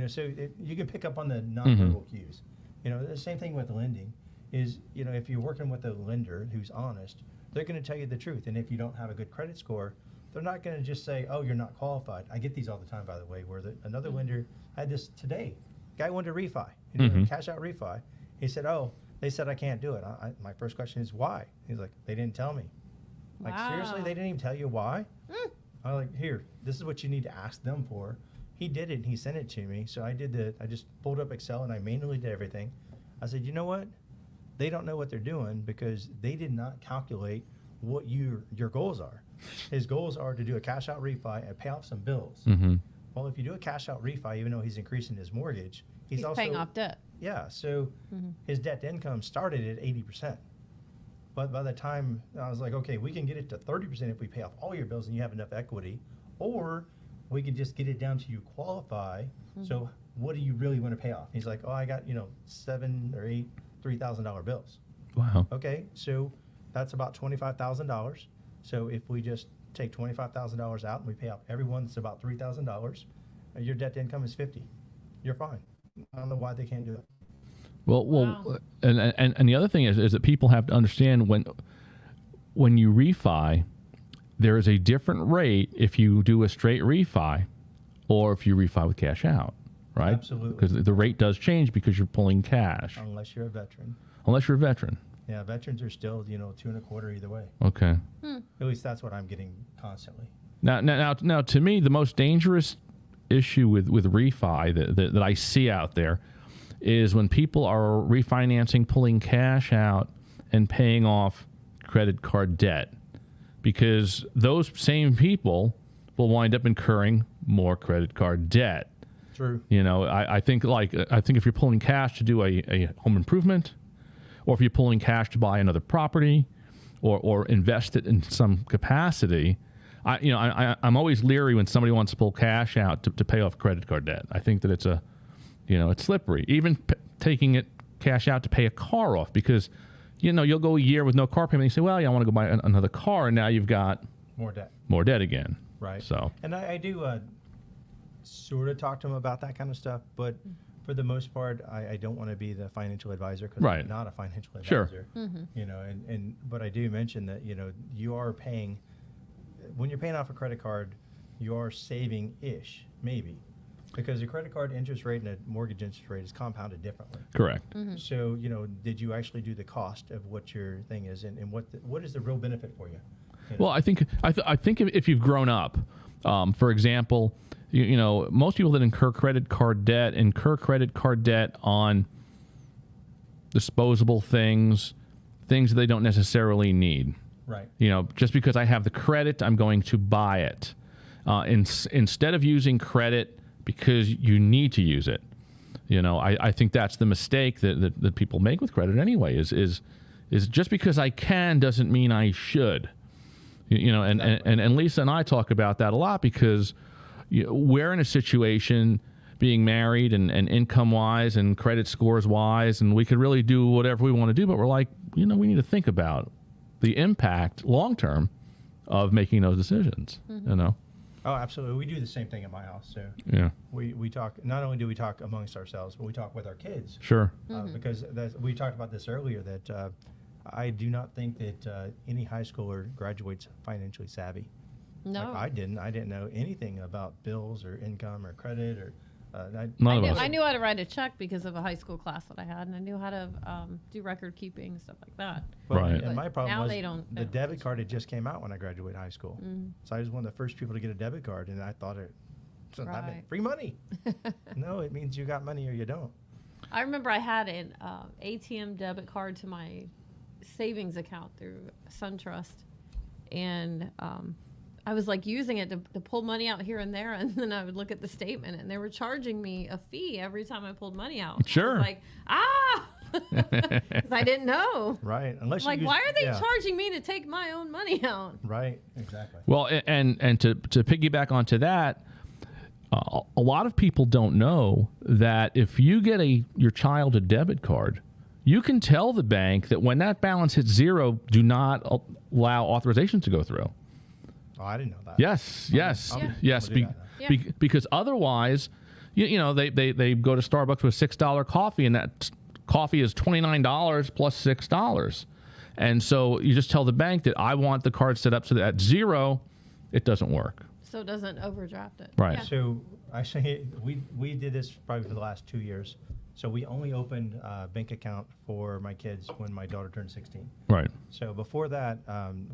So you can pick up on the nonverbal cues. The same thing with lending is, if you're working with a lender who's honest, they're going to tell you the truth. And if you don't have a good credit score, they're not going to just say, oh, you're not qualified. I get these all the time, by the way, where another lender had this today. Guy wanted to refi, cash out refi. He said, oh, they said I can't do it. My first question is why? He's like, they didn't tell me. Like, seriously, Wow. they didn't even tell you why? I'm like, here, this is what you need to ask them for. He did it and he sent it to me. So I just pulled up Excel and I manually did everything. I said, you know what? They don't know what they're doing because they did not calculate what your goals are. His goals are to do a cash out refi and pay off some bills. Well, if you do a cash out refi, even though he's increasing his mortgage, he's also paying off debt. Yeah, so his debt to income started at 80%. But by the time I was like, okay, we can get it to 30% if we pay off all your bills and you have enough equity, or we can just get it down to you qualify. So what do you really want to pay off? He's like, oh, I got, $7 or $8, $3,000 bills. Wow. Okay, so that's about $25,000. So if we just take $25,000 out and we pay off everyone, it's about $3,000. Your debt to income is 50. You're fine. I don't know why they can't do it. Well, Wow. and the other thing is that people have to understand when you refi, there is a different rate if you do a straight refi or if you refi with cash out, right? Absolutely. Because the rate does change because you're pulling cash, Unless you're a veteran. unless you're a veteran. Yeah, veterans are still, 2.25 either way. Okay. At least that's what I'm getting constantly. Now, to me, the most dangerous issue with refi that I see out there is when people are refinancing, pulling cash out, and paying off credit card debt, because those same people will wind up incurring more credit card debt. True. I think if you're pulling cash to do a home improvement, or if you're pulling cash to buy another property, or invest it in some capacity, I'm always leery when somebody wants to pull cash out to pay off credit card debt. I think that it's it's slippery. Even taking cash out to pay a car off, because you'll go a year with no car payment. And you say, well, yeah, I want to go buy another car, and now you've got More debt. more debt again. Right. So And I do sort of talk to them about that kind of stuff, but for the most part, I don't want to be the financial advisor because Right. I'm not a financial Sure. advisor. But I do mention that, you are paying, when you're paying off a credit card, you are saving-ish, maybe. Because the credit card interest rate and a mortgage interest rate is compounded differently. correct. So, did you actually do the cost of what your thing is, and what is the real benefit for you? Well, I think if you've grown up, for example, most people that incur credit card debt on disposable things that they don't necessarily need. Right. Just because I have the credit, I'm going to buy it. Instead of using credit because you need to use it. I think that's the mistake that people make with credit anyway, is just because I can doesn't mean I should. And Lisa and I talk about that a lot because we're in a situation, being married and income wise and credit scores wise, and we could really do whatever we want to do, but we're like, we need to think about the impact long term of making those decisions. Oh, absolutely. We do the same thing at my house. So Yeah, we talk, not only do we talk amongst ourselves, but we talk with our kids. sure. Because we talked about this earlier, that I do not think that any high schooler graduates financially savvy. No. Like I didn't know anything about bills or income or credit or None of us. I knew how to write a check because of a high school class that I had, and I knew how to do record keeping and stuff like that. Well, Right. And But my problem now was they don't the know. debit card had just came out when I graduated high school. So I was one of the first people to get a debit card, and I thought that Right. meant free money. No, it means you got money or you don't. I remember I had an ATM debit card to my savings account through SunTrust, and I was like using it to pull money out here and there, and then I would look at the statement, and they were charging me a fee every time I pulled money out. Sure. I was like, 'cause I didn't know. Right. Unless Like, you use, why are they yeah. charging me to take my own money out? Right. Exactly. Well, and to piggyback onto that, a lot of people don't know that if you get your child a debit card, you can tell the bank that when that balance hits zero, do not allow authorization to go through. Oh, I didn't know that. Yes, yes, Yeah. yes. I'll do that now. Because otherwise, they go to Starbucks with $6 coffee, and that coffee is $29 plus $6. And so you just tell the bank that I want the card set up so that at zero, it doesn't work. So it doesn't overdraft it. Right. Yeah. So actually, we did this probably for the last 2 years. So we only opened a bank account for my kids when my daughter turned 16. Right. So before that,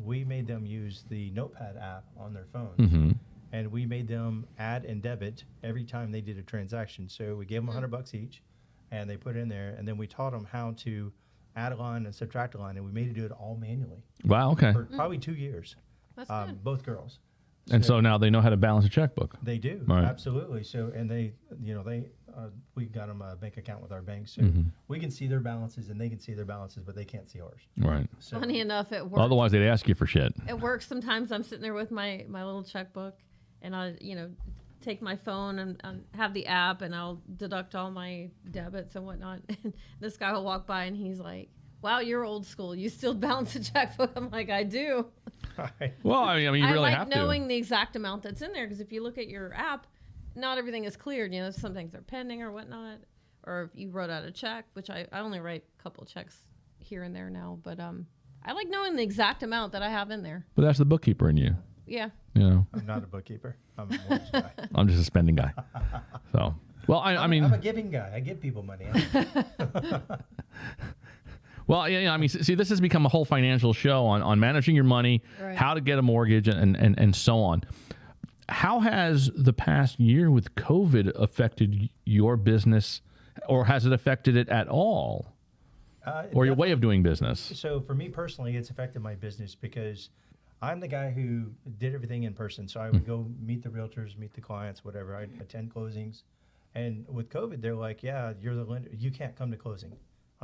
we made them use the Notepad app on their phones. Mm-hmm. And we made them add and debit every time they did a transaction. So we gave them $100 each, and they put it in there. And then we taught them how to add a line and subtract a line, and we made them do it all manually Wow. Okay. for probably 2 years. That's good. Both girls. And so now they know how to balance a checkbook. They do, Right. absolutely. So, and we got them a bank account with our bank, so Mm-hmm. we can see their balances and they can see their balances, but they can't see ours. Right. So, Funny enough, it works. Otherwise, they'd ask you for shit. It works sometimes. I'm sitting there with my little checkbook, and I, take my phone and have the app, and I'll deduct all my debits and whatnot. And this guy will walk by, and he's like, "Wow, you're old school. You still balance a checkbook?" I'm like, "I do." Well, I mean, you I really like have knowing the exact amount that's in there, because if you look at your app, not everything is cleared. Some things are pending or whatnot. Or if you wrote out a check, which I only write a couple checks here and there now, but I like knowing the exact amount that I have in there. But that's the bookkeeper in you. Yeah. You know, I'm not a bookkeeper. I'm a mortgage guy. I'm just a spending guy. So, well, I mean, I'm a giving guy. I give people money. well, yeah, I mean, see, this has become a whole financial show on managing your money, Right. how to get a mortgage, and so on. How has the past year with COVID affected your business, or has it affected it at all, or your way of doing business? So for me personally, it's affected my business because I'm the guy who did everything in person. So I would go meet the realtors, meet the clients, whatever. I'd attend closings. And with COVID, they're like, yeah, you're the lender. You can't come to closing. I'm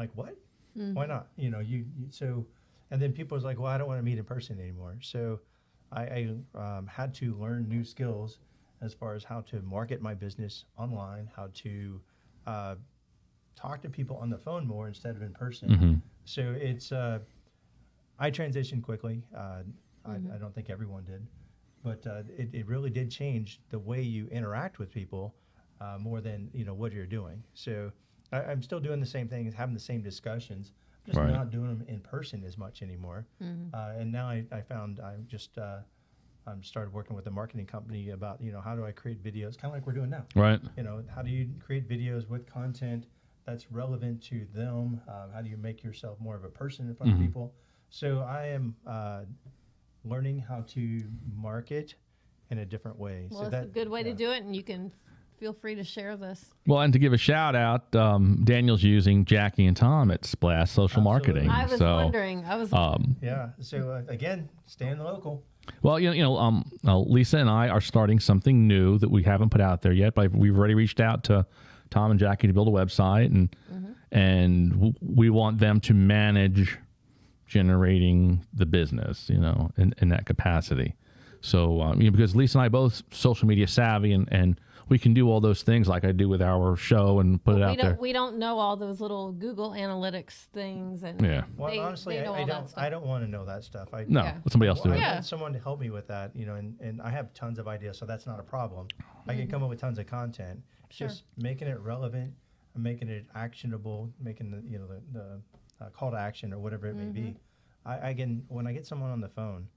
like, what? Why not? You know, so, and then people was like, well, I don't want to meet in person anymore. So I had to learn new skills as far as how to market my business online, how to talk to people on the phone more instead of in person. So it's, I transitioned quickly. I don't think everyone did, but it really did change the way you interact with people more than, you know, what you're doing. So I'm still doing the same things, having the same discussions, just Right. not doing them in person as much anymore. And now I found I'm just started working with a marketing company about, you know, how do I create videos, kind of like we're doing now. Right. You know, how do you create videos with content that's relevant to them? How do you make yourself more of a person in front of people? So I am learning how to market in a different way. Well, so it's a good way to do it, and you can feel free to share this. Well, and to give a shout out, Daniel's using Jackie and Tom at Splash Social Absolutely. Marketing. I was so, wondering. Yeah. So again, staying local. well, Lisa and I are starting something new that we haven't put out there yet, but we've already reached out to Tom and Jackie to build a website, and we want them to manage generating the business, you know, in that capacity. So, because Lisa and I both social media savvy, and we can do all those things like I do with our show and put it out there. We don't know all those little Google Analytics things, and Yeah. Well, honestly, they know all that stuff. I don't want to know that stuff. No, Yeah. let somebody else do I it. Yeah. want someone to help me with that, you know, and I have tons of ideas, so that's not a problem. I can come up with tons of content. Sure. Just making it relevant, making it actionable, making the call to action or whatever it may be. I can, when I get someone on the phone,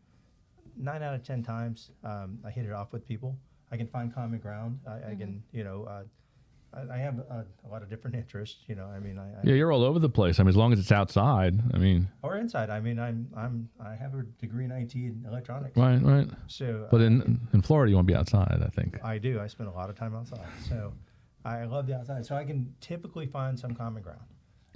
9 out of 10 times I hit it off with people. I can find common ground. I can, you know, I have a lot of different interests. You know, I mean, Yeah, you're all over the place. I mean, as long as it's outside. I mean, or inside. I mean, I have a degree in IT and electronics. right. So, But in Florida, you won't be outside, I think. I do. I spend a lot of time outside. So I love the outside. So I can typically find some common ground.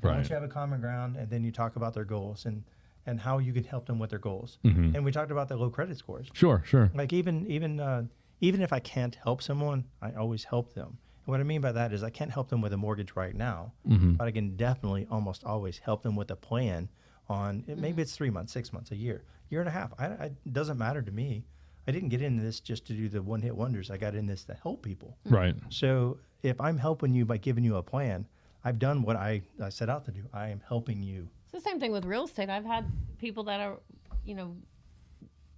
And Once Right. you have a common ground, and then you talk about their goals and how you could help them with their goals. Mm-hmm. And we talked about the low credit scores. Sure. Like even if I can't help someone, I always help them. And what I mean by that is I can't help them with a mortgage right now, but I can definitely almost always help them with a plan on maybe it's 3 months, 6 months, a year and a half. It doesn't matter to me. I didn't get into this just to do the one-hit wonders. I got in this to help people. Right. So if I'm helping you by giving you a plan, I've done what I set out to do. I am helping you. It's the same thing with real estate. I've had people that are, you know,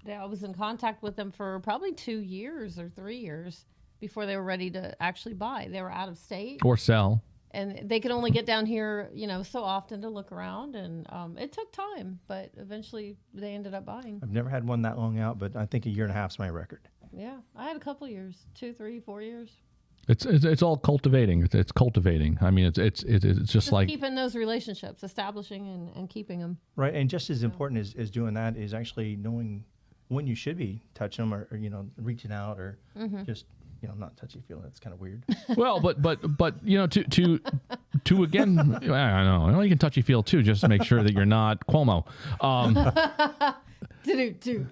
that I was in contact with them for probably 2 years or 3 years before they were ready to actually buy. They were out of state, Or sell. and they could only get down here, you know, so often to look around. And it took time, but eventually they ended up buying. I've never had one that long out, but I think a year and a half is my record. Yeah, I had a couple years, 2, 3, 4 years. It's all cultivating. It's cultivating. I mean, it's just Just like keeping those relationships, establishing and keeping them. Right, and just as important as doing that is actually knowing when you should be touching them or you know, reaching out or just, you know, not touchy feeling. That's kind of weird. well, but you know, to again, I don't know. Well, you can touchy feel too, just to make sure that you're not Cuomo. Do.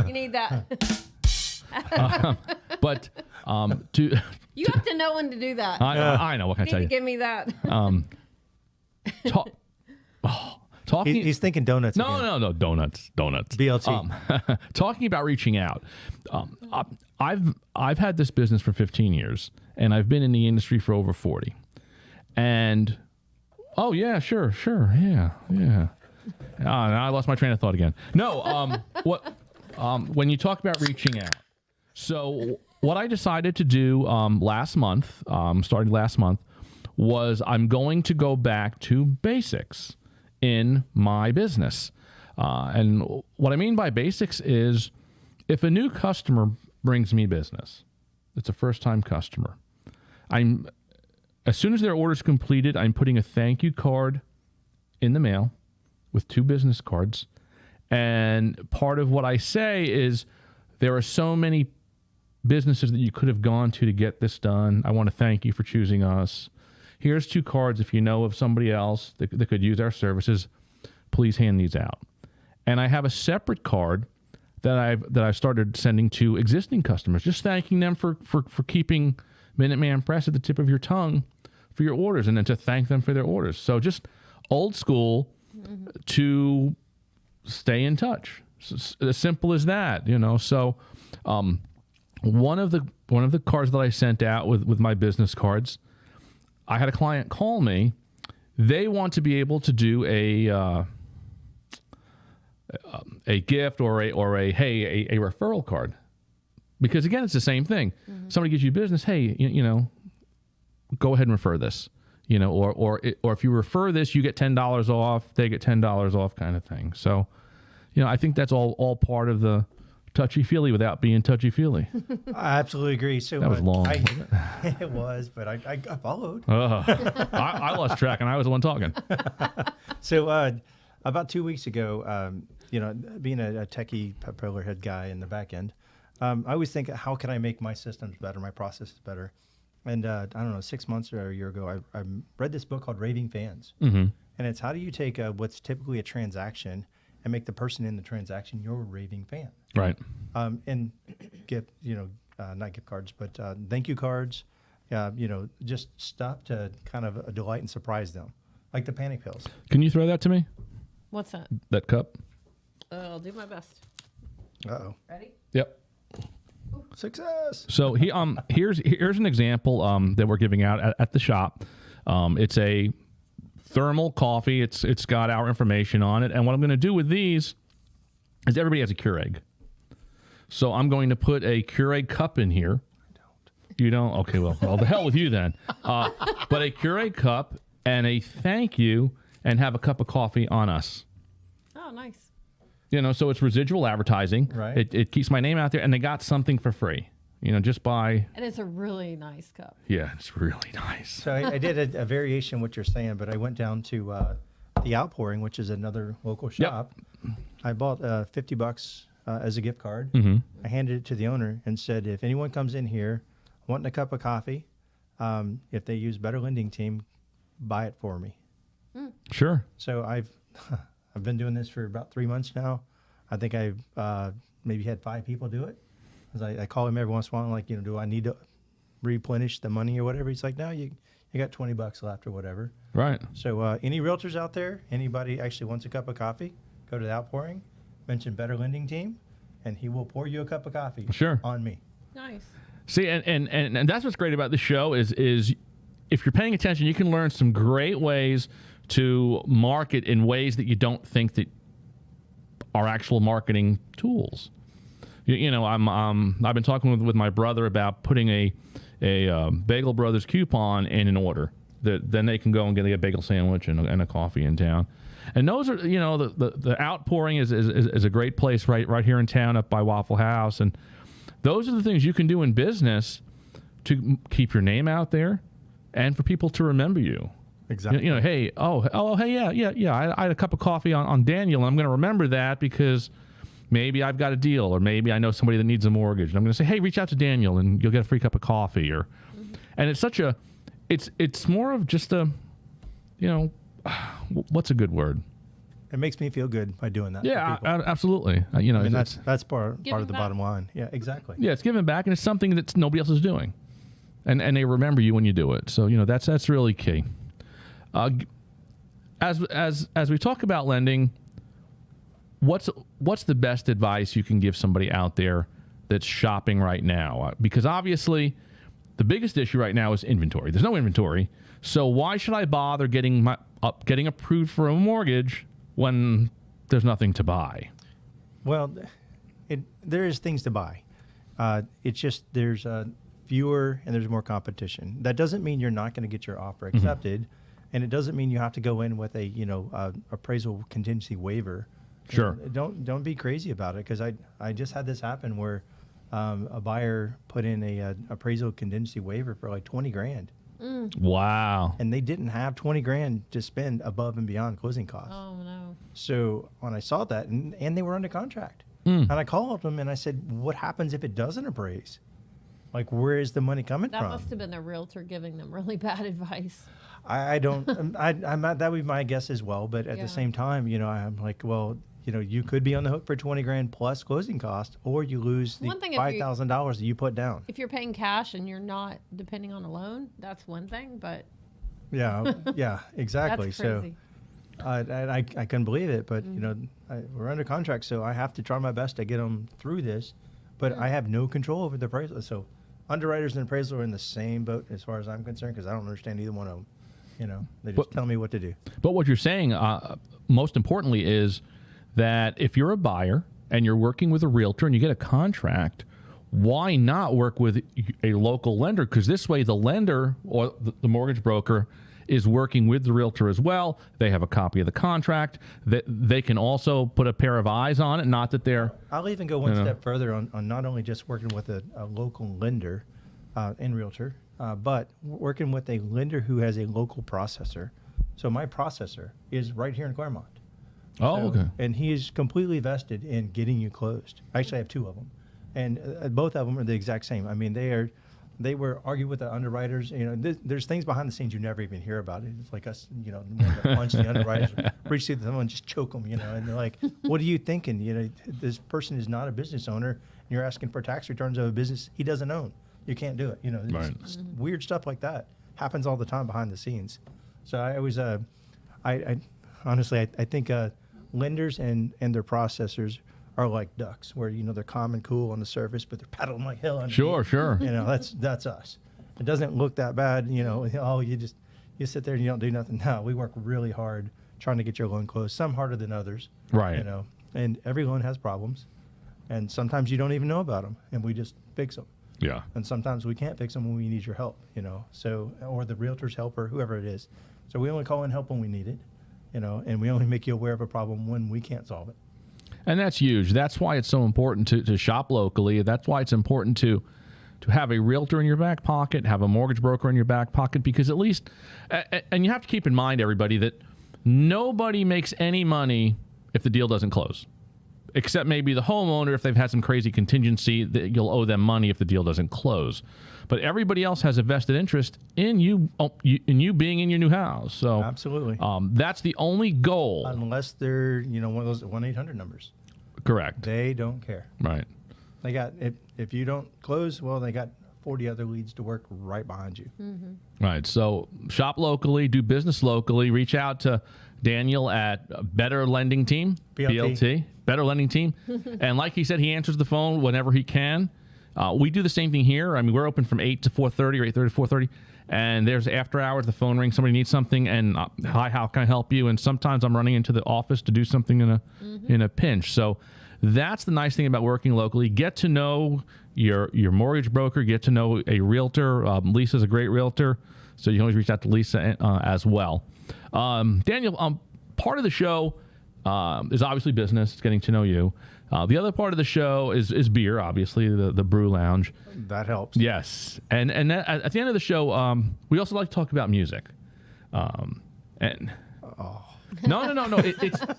You need that. But to You have to know when to do that. I know, what can I You tell need you? to give me that. Talking. He's thinking donuts. No, again. no, donuts. BLT. Talking about reaching out, I've had this business for 15 years, and I've been in the industry for over 40. And oh yeah, sure, yeah. I lost my train of thought again. No, when you talk about reaching out, so what I decided to do starting last month, was I'm going to go back to basics in my business. And what I mean by basics is if a new customer brings me business, it's a first-time customer, as soon as their order is completed, I'm putting a thank you card in the mail with 2 business cards. And part of what I say is there are so many businesses that you could have gone to get this done. I want to thank you for choosing us. Here's 2 cards. If you know of somebody else that could use our services, please hand these out. And I have a separate card that I've started sending to existing customers, just thanking them for keeping Minuteman Press at the tip of your tongue for your orders, and then to thank them for their orders. So just old school to stay in touch. As simple as that, So one of the cards that I sent out with my business cards, I had a client call me. They want to be able to do a gift or a referral card, because again, it's the same thing. Somebody gives you business. Hey, go ahead and refer this. Or if you refer this, you get $10 off. They get $10 off, kind of thing. So, I think that's all part of the touchy-feely without being touchy-feely. I absolutely agree. So That was long. It was, but I followed. I lost track, and I was the one talking. So about 2 weeks ago, being a techie propeller head guy in the back end, I always think, how can I make my systems better, my processes better? And I don't know, 6 months or a year ago, I read this book called Raving Fans. And it's how do you take what's typically a transaction and make the person in the transaction your raving fan. Right. And gift, not gift cards, but thank you cards, just stuff to kind of delight and surprise them, like the panic pills. Can you throw that to me? What's that? That cup? I'll do my best. Uh-oh. Ready? Yep. Success. So here's an example that we're giving out at the shop. It's a thermal coffee. It's got our information on it. And what I'm going to do with these is everybody has a Keurig. So I'm going to put a Keurig cup in here. I don't. You don't? Okay, well, the hell with you then. But a Keurig cup and a thank you, and have a cup of coffee on us. Oh, nice. So it's residual advertising. Right. It keeps my name out there, and they got something for free. Just by. And it's a really nice cup. Yeah, it's really nice. So I did a variation of what you're saying, but I went down to the Outpouring, which is another local shop. Yep. I bought $50 as a gift card. Mm-hmm. I handed it to the owner and said, if anyone comes in here wanting a cup of coffee, if they use Better Lending Team, buy it for me. Sure. So I've been doing this for about 3 months now. I think I've maybe had 5 people do it. I call him every once in a while, like, do I need to replenish the money or whatever? He's like, no, you got $20 left or whatever. Right. So any realtors out there, anybody actually wants a cup of coffee, go to the Outpouring, mention Better Lending Team, and he will pour you a cup of coffee. Sure. On me. Nice. See, and that's what's great about the show is if you're paying attention, you can learn some great ways to market in ways that you don't think that are actual marketing tools. I've been talking with my brother about putting a Bagel Brothers coupon in an order. Then they can go and get a bagel sandwich and a coffee in town. And those are, the Outpouring is a great place right here in town up by Waffle House. And those are the things you can do in business to keep your name out there and for people to remember you. Exactly. Hey, hey, yeah. I had a cup of coffee on Daniel, and I'm going to remember that because maybe I've got a deal, or maybe I know somebody that needs a mortgage. And I'm going to say, hey, reach out to Daniel, and you'll get a free cup of coffee. And it's such it's more of just a, what's a good word? It makes me feel good by doing that. Yeah, absolutely. That's part of the back. bottom line. Yeah, exactly. Yeah, it's giving back, and it's something that nobody else is doing, and they remember you when you do it. So that's really key. As we talk about lending, what's the best advice you can give somebody out there that's shopping right now? Because obviously, the biggest issue right now is inventory. There's no inventory, so why should I bother getting approved for a mortgage when there's nothing to buy? Well, there is things to buy. It's just there's fewer and there's more competition. That doesn't mean you're not going to get your offer accepted, and it doesn't mean you have to go in with a appraisal contingency waiver Sure. And don't be crazy about it, because I just had this happen where a buyer put in a appraisal contingency waiver for like 20 grand, Wow. and they didn't have 20 grand to spend above and beyond closing costs. Oh no. So when I saw that, and they were under contract, and I called them and I said, what happens if it doesn't appraise? Like, where is the money coming That from? must have been the realtor giving them really bad advice. I don't, I'm not, that would be my guess as well. But at Yeah. the same time, I'm like, well, you could be on the hook for 20 grand plus closing cost, or you lose the One thing if you- $5,000 that you put down. If you're paying cash and you're not depending on a loan, that's one thing, but Yeah, yeah, exactly. that's crazy. So I couldn't believe it, but we're under contract, so I have to try my best to get them through this, but I have no control over the appraisal. So underwriters and appraisal are in the same boat as far as I'm concerned, because I don't understand either one of them. They just tell me what to do. But what you're saying, most importantly, is that if you're a buyer and you're working with a realtor and you get a contract, why not work with a local lender? Because this way the lender or the mortgage broker is working with the realtor as well. They have a copy of the contract. They can also put a pair of eyes on it, not that they're... I'll even go one step further on not only just working with a local lender and realtor, but working with a lender who has a local processor. So my processor is right here in Claremont. Oh, So- okay. And he is completely vested in getting you closed. Actually, I have two of them, and both of them are the exact same. I mean, they were arguing with the underwriters. There's things behind the scenes you never even hear about. It's like us, punch the underwriters, reach to them and just choke them. And they're like, "What are you thinking? This person is not a business owner, and you're asking for tax returns of a business he doesn't own. You can't do it." Right. Weird stuff like that happens all the time behind the scenes. So I always, I honestly, I think lenders and their processors are like ducks, where they're calm and cool on the surface, but they're paddling like hell underneath. Sure. That's us. It doesn't look that bad. You sit there and you don't do nothing. No, we work really hard trying to get your loan closed. Some harder than others. Right. And every loan has problems, and sometimes you don't even know about them, and we just fix them. Yeah. And sometimes we can't fix them when we need your help. So, or the realtor's help, or whoever it is. So we only call in help when we need it. And we only make you aware of a problem when we can't solve it. And that's huge. That's why it's so important to shop locally. That's why it's important to have a realtor in your back pocket, have a mortgage broker in your back pocket, because at least, and you have to keep in mind, everybody, that nobody makes any money if the deal doesn't close, except maybe the homeowner if they've had some crazy contingency that you'll owe them money if the deal doesn't close. But everybody else has a vested interest in you being in your new house. So Absolutely. that's the only goal. Unless they're, one of those 1-800 numbers. Correct. They don't care. Right. They got, if you don't close, well, they got 40 other leads to work right behind you. Right. So shop locally, do business locally, reach out to Daniel at Better Lending Team, BLT, Better Lending Team. And like he said, he answers the phone whenever he can. We do the same thing here. I mean, we're open from 8 to 4:30 or 8:30 to 4:30. And there's after hours, the phone rings, somebody needs something, and hi, how can I help you? And sometimes I'm running into the office to do something in a pinch. So that's the nice thing about working locally. Get to know your mortgage broker, get to know a realtor. Lisa's a great realtor, so you can always reach out to Lisa as well. Daniel, part of the show is obviously business. It's getting to know you. The other part of the show is beer, obviously, the Brew Lounge. That helps. Yes. And at the end of the show, we also like to talk about music. And no.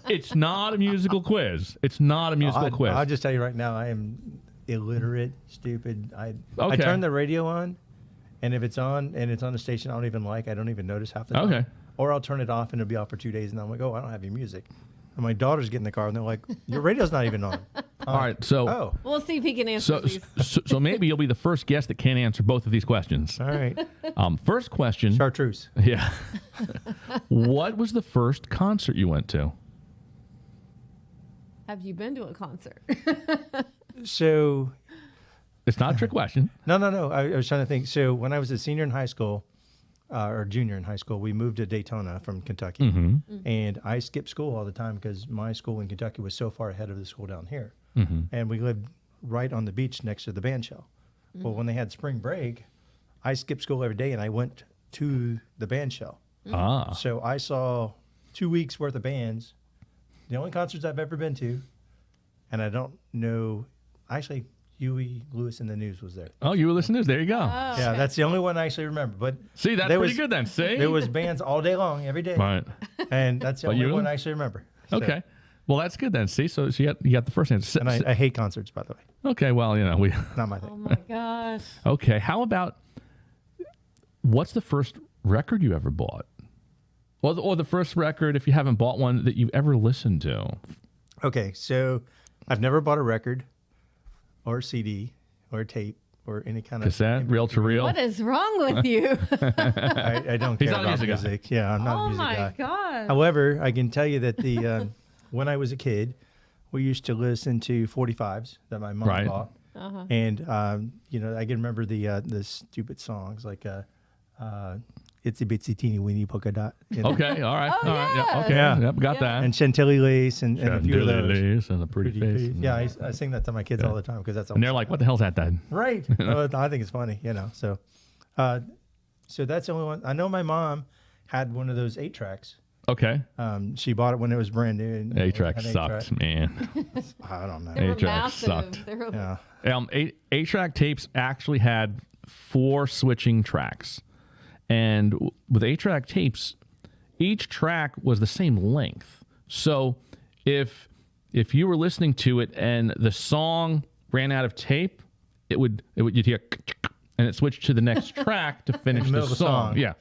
It's not a musical quiz. It's not a musical quiz. I'll just tell you right now, I am illiterate, stupid. I Okay. turn the radio on, and if it's on and it's on a station I don't even like, I don't even notice half the time. Okay. Or I'll turn it off and it'll be off for 2 days, and I'm like, oh, I don't have your music. And my daughters get in the car and they're like, your radio's not even on. All right. So, Oh, We'll see if he can answer these. so maybe you'll be the first guest that can answer both of these questions. all right. First question. Chartreuse. Yeah. What was the first concert you went to? Have you been to a concert? So, It's not a trick question. no. I was trying to think. So when I was a senior in high school, or junior in high school, we moved to Daytona from Kentucky. And I skipped school all the time because my school in Kentucky was so far ahead of the school down here. And we lived right on the beach next to the band shell. Well, when they had spring break, I skipped school every day and I went to the band shell. Ah. So I saw 2 weeks worth of bands the only concerts I've ever been to, and I don't know. Actually, Huey Lewis and the News was there. Oh, you were listening to this? There you go. Oh, Yeah, okay. that's the only one I actually remember. But See, that's there pretty was- good then. See? there was bands all day long, every day, Right. and that's the But only you- one I actually remember. So- Okay. Well, that's good then. See, so you got the first answer. And I hate concerts, by the way. Okay. Well, we. Not my thing. Oh my gosh. Okay. How about what's the first record you ever bought? Or the first record, if you haven't bought one, that you've ever listened to? Okay, so I've never bought a record or a CD or a tape or any kind of Cassette, reel to reel. What is wrong with you? I don't He's care not a about music guy. music. Yeah, I'm not a Oh music my guy. gosh. However, I can tell you that the when I was a kid, we used to listen to 45s that my mom Right. bought, and I can remember the stupid songs like "Itsy Bitsy Teeny Weeny Polka Dot," Okay. All right. Oh, all right. Yeah. yeah. Okay. Yeah. Yep. Got Yeah. that. and Chantilly Lace and a few of those. Chantilly and a pretty face. Yeah, I sing that to my kids all the time because that's And they're like, "What the hell's that, Dad?" right. I think it's funny, So, so that's the only one. I know my mom had one of those 8 tracks. Okay. She bought it when it was brand new. And A track had an sucked, 8-track. man. I don't know. They were A-track massive. sucked. They were, Yeah. 8-track tapes actually had 4 switching tracks. And with 8-track tapes, each track was the same length. So if you were listening to it and the song ran out of tape, you'd hear and it switched to the next track to finish the middle of the song. song. Yeah.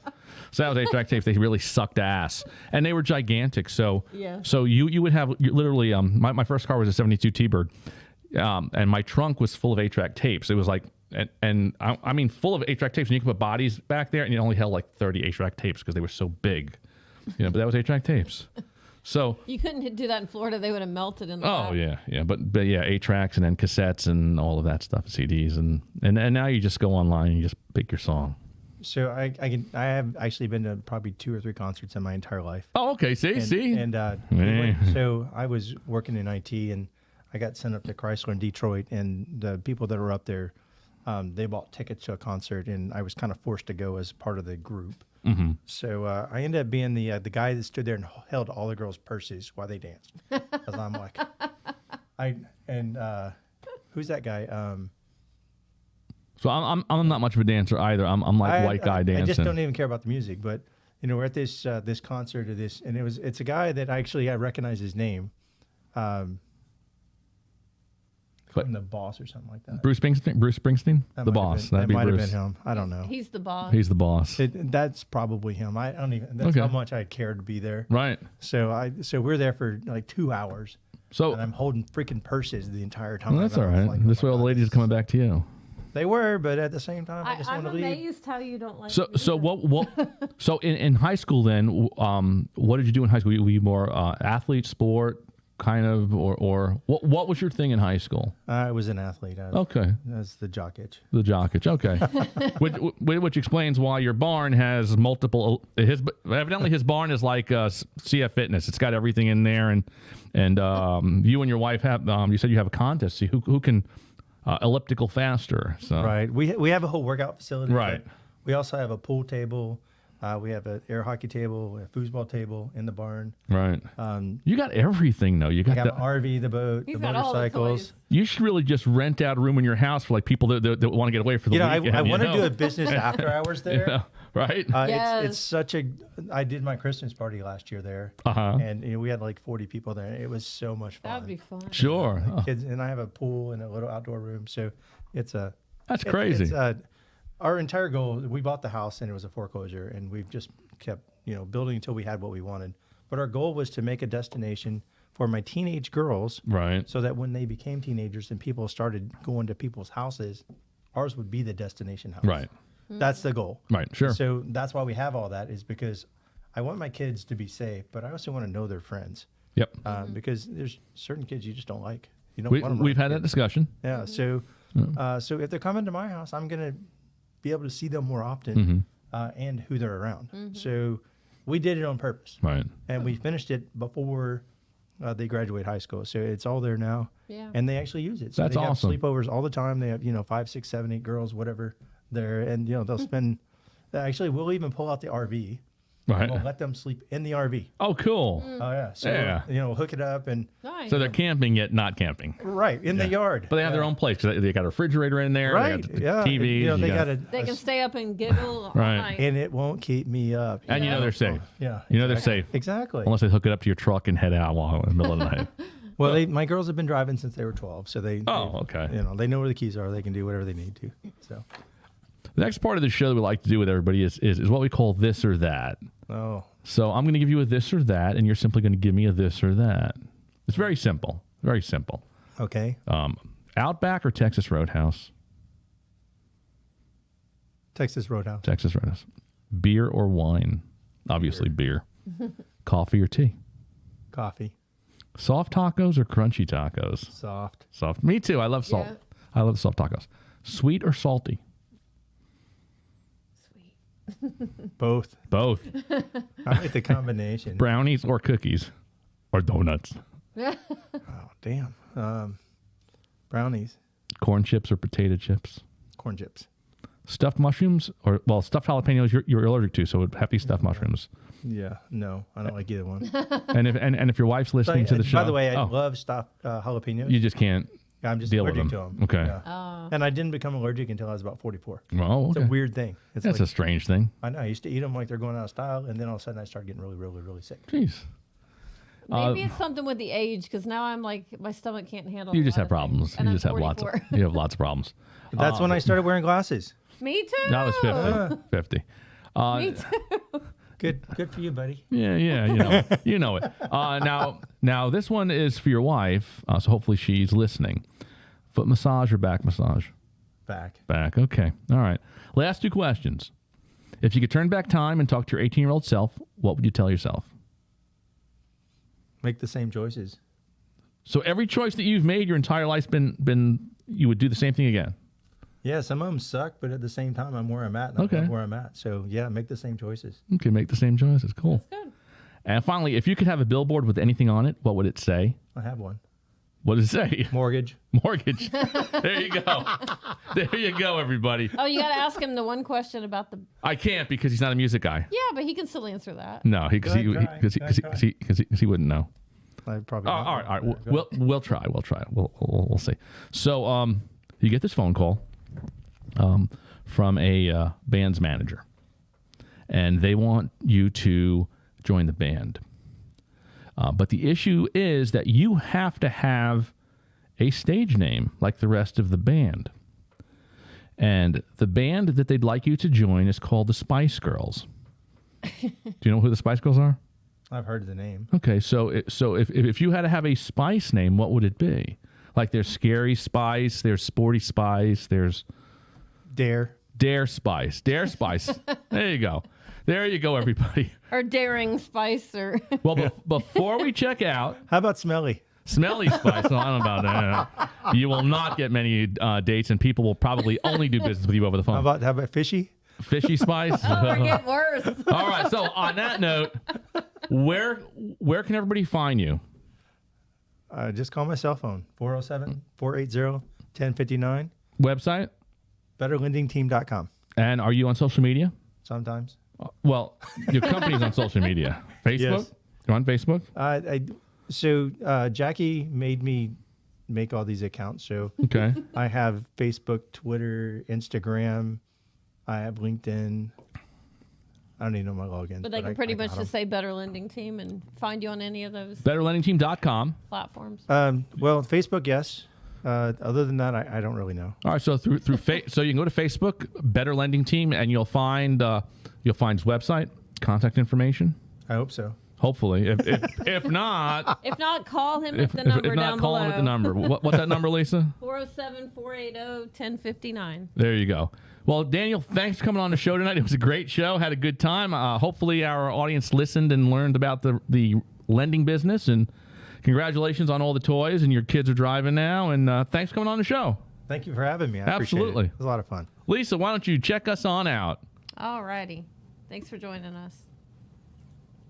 So that was 8-track tapes. They really sucked ass. And they were gigantic. So Yeah. so you would have literally my first car was a 72 T-Bird. And my trunk was full of 8-track tapes. It was like, and I mean, full of 8-track tapes. And you could put bodies back there, and you only held like 30 8-track tapes because they were so big. But that was 8-track tapes. So, you couldn't do that in Florida. They would have melted in the oh back. yeah, but yeah, 8-tracks and then cassettes and all of that stuff, CDs, and now you just go online and you just pick your song. So I have actually been to probably 2 or 3 concerts in my entire life. Oh, okay. See. And so I was working in IT and I got sent up to Chrysler in Detroit, and the people that were up there, they bought tickets to a concert, and I was kind of forced to go as part of the group. Mm-hmm. So I ended up being the guy that stood there and held all the girls' purses while they danced. Because I'm like, who's that guy? So I'm not much of a dancer either. I'm like white guy dancing. I just don't even care about the music. But we're at this concert of this, and it's a guy that I recognize his name. From the Boss or something like that. Bruce Springsteen, That the might have boss. been- That'd that be might have Bruce. been him. I don't know. He's the boss. He's the boss. That's probably him. I don't even. That's Okay. how much I cared to be there. Right. So we're there for like 2 hours, So and I'm holding freaking purses the entire time. well, that's And all I was right. like, oh This my way, all the God, ladies are coming back to you. They were, but at the same time, I just I'm want to leave. amazed how you don't like So me so either. what so in high school then what did you do in high school? Were you more athlete, sport, kind of, or what was your thing in high school? I was an athlete. Okay, That's the jock itch. the jock itch. Okay, which explains why your barn has multiple. Evidently his barn is like CF Fitness. It's got everything in there, and you and your wife have. You said you have a contest. See who can elliptical faster. So Right. We have a whole workout facility. Right. but We also have a pool table. We have an air hockey table, a foosball table in the barn. right. You got everything though. You We got have the. an RV, the boat, He's the got all the motorcycles. toys. You should really just rent out a room in your house for like people that want to get away for the weekend. I want to do a business after hours there. Yeah, right? Yes. It's such a. I did my Christmas party last year there, Uh-huh. and we had like 40 people there. It was so much fun. That'd be fun. Sure. Oh, Kids, and I have a pool and a little outdoor room, so it's a. that's it's- crazy. It's, our entire goal. We bought the house and it was a foreclosure, and we've just kept building until we had what we wanted. But our goal was to make a destination for my teenage girls, right. so that when they became teenagers and people started going to people's houses, ours would be the destination house. Right. That's the goal. Right. Sure. So that's why we have all that, is because I want my kids to be safe, but I also want to know their friends, Yep. because there's certain kids you just don't like. You don't We, want them. we've had that discussion. Yeah. So, so if they're coming to my house, I'm gonna be able to see them more often, and who they're around. So we did it on purpose, Right. and we finished it before they graduate high school. So it's all there now, Yeah. and they actually use it. So That's they awesome. have sleepovers all the time. They have 5, 6, 7, 8 girls, whatever there, and they'll spend. Actually, we'll even pull out the RV, Right. We'll let them sleep in the RV. Oh, cool. Oh yeah. So Yeah. hook it up and Nice. So they're camping yet not camping. right in the yard. But they have their own place. They got a refrigerator in there. Right. They got the Yeah. TVs. They got They can stay up and giggle all Right. night. and it won't keep me up. And you know they're safe. Yeah. You know they're safe. Exactly. Unless they hook it up to your truck and head out while in the middle of the night. Well, my girls have been driving since they were 12, so Oh, okay. they know where the keys are. They can do whatever they need to. So, The next part of the show that we like to do with everybody is what we call this or that. oh, So I'm going to give you a this or that, and you're simply going to give me a this or that. It's very simple. Very simple. okay. Outback or Texas Roadhouse? Texas Roadhouse. Texas Roadhouse. Beer or wine? Obviously beer. Coffee or tea? Coffee. Soft tacos or crunchy tacos? Soft. Soft. Me too. I love salt. Yeah. I love soft tacos. Sweet or salty? Sweet. Both. Both. I like the combination. Brownies or cookies? Or donuts? Oh, damn. Brownies. Corn chips or potato chips? Corn chips. Stuffed mushrooms or, well, stuffed jalapenos you're allergic to, so it would have to be stuffed mushrooms. Yeah. No, I don't like either one. And if your wife's listening to the show. By the way, I oh, love stuffed jalapenos. you just can't. I'm just deal with allergic to them. them. Okay. Oh. And I didn't become allergic until I was about 44. Well, It's okay. a weird thing. It's That's like, a strange thing. I know. I used to eat them like they're going out of style, and then all of a sudden I started getting really, really, really sick. Jeez. Maybe it's something with the age because now I'm like my stomach can't handle. You a just lot have of things, problems. and You I'm just have lots of 44. you have lots of problems. That's when I started wearing glasses. Me too. That was 50. 50. Me too. Good for you, buddy. Yeah, you know it. Now this one is for your wife, so hopefully she's listening. Foot massage or back massage? Back. Back. Okay. All right. Last two questions. If you could turn back time and talk to your 18-year-old self, what would you tell yourself? Make the same choices. So every choice that you've made your entire life's been you would do the same thing again. Yeah, some of them suck, but at the same time, I'm where I'm at. And I Okay. love where I'm at. So yeah, make the same choices. Okay, make the same choices. Cool. Good. And finally, if you could have a billboard with anything on it, what would it say? I have one. What does it say? Mortgage. Mortgage. There you go. There you go, everybody. Oh, you got to ask him the one question about the. I can't because he's not a music guy. Yeah, but he can still answer that. No, because he wouldn't know. I probably. All right. We'll try. We'll see. So, you get this phone call from a band's manager, and they want you to join the band. But the issue is that you have to have a stage name like the rest of the band. And the band that they'd like you to join is called the Spice Girls. Do you know who the Spice Girls are? I've heard the name. Okay, so if you had to have a Spice name, what would it be? Like there's Scary Spice, there's Sporty Spice, there's Dare. Dare Spice. There you go. There you go, everybody. Or daring spice or. Well, before we check out, How about Smelly? Smelly Spice. No, I don't know about that. You will not get many dates, and people will probably only do business with you over the phone. How about Fishy? Fishy Spice. Oh, we're getting worse. All right. So on that note, where can everybody find you? Just call my cell phone, 407-480-1059. Website? BetterLendingTeam.com. And are you on social media? Sometimes. Well, your company's on social media. Facebook? Yes. You're on Facebook? So Jackie made me make all these accounts. So Okay. I have Facebook, Twitter, Instagram. I have LinkedIn. I don't even know my login. But they can pretty much just say Better Lending Team and find you on any of those BetterLendingTeam.com. platforms. Well, Facebook, yes. Other than that, I don't really know. All right, so so you can go to Facebook, Better Lending Team, and you'll find his website, contact information. I hope so. Hopefully, if not, If not, call him at the number if not, down call below. him at the number. What's that number, Lisa? 407-480-1059. There you go. Well, Daniel, thanks for coming on the show tonight. It was a great show. Had a good time. Hopefully, our audience listened and learned about the lending business. And congratulations on all the toys. And your kids are driving now. And thanks for coming on the show. Thank you for having me. I appreciate Absolutely. it. It was a lot of fun. Lisa, why don't you check us on out? All righty. Thanks for joining us.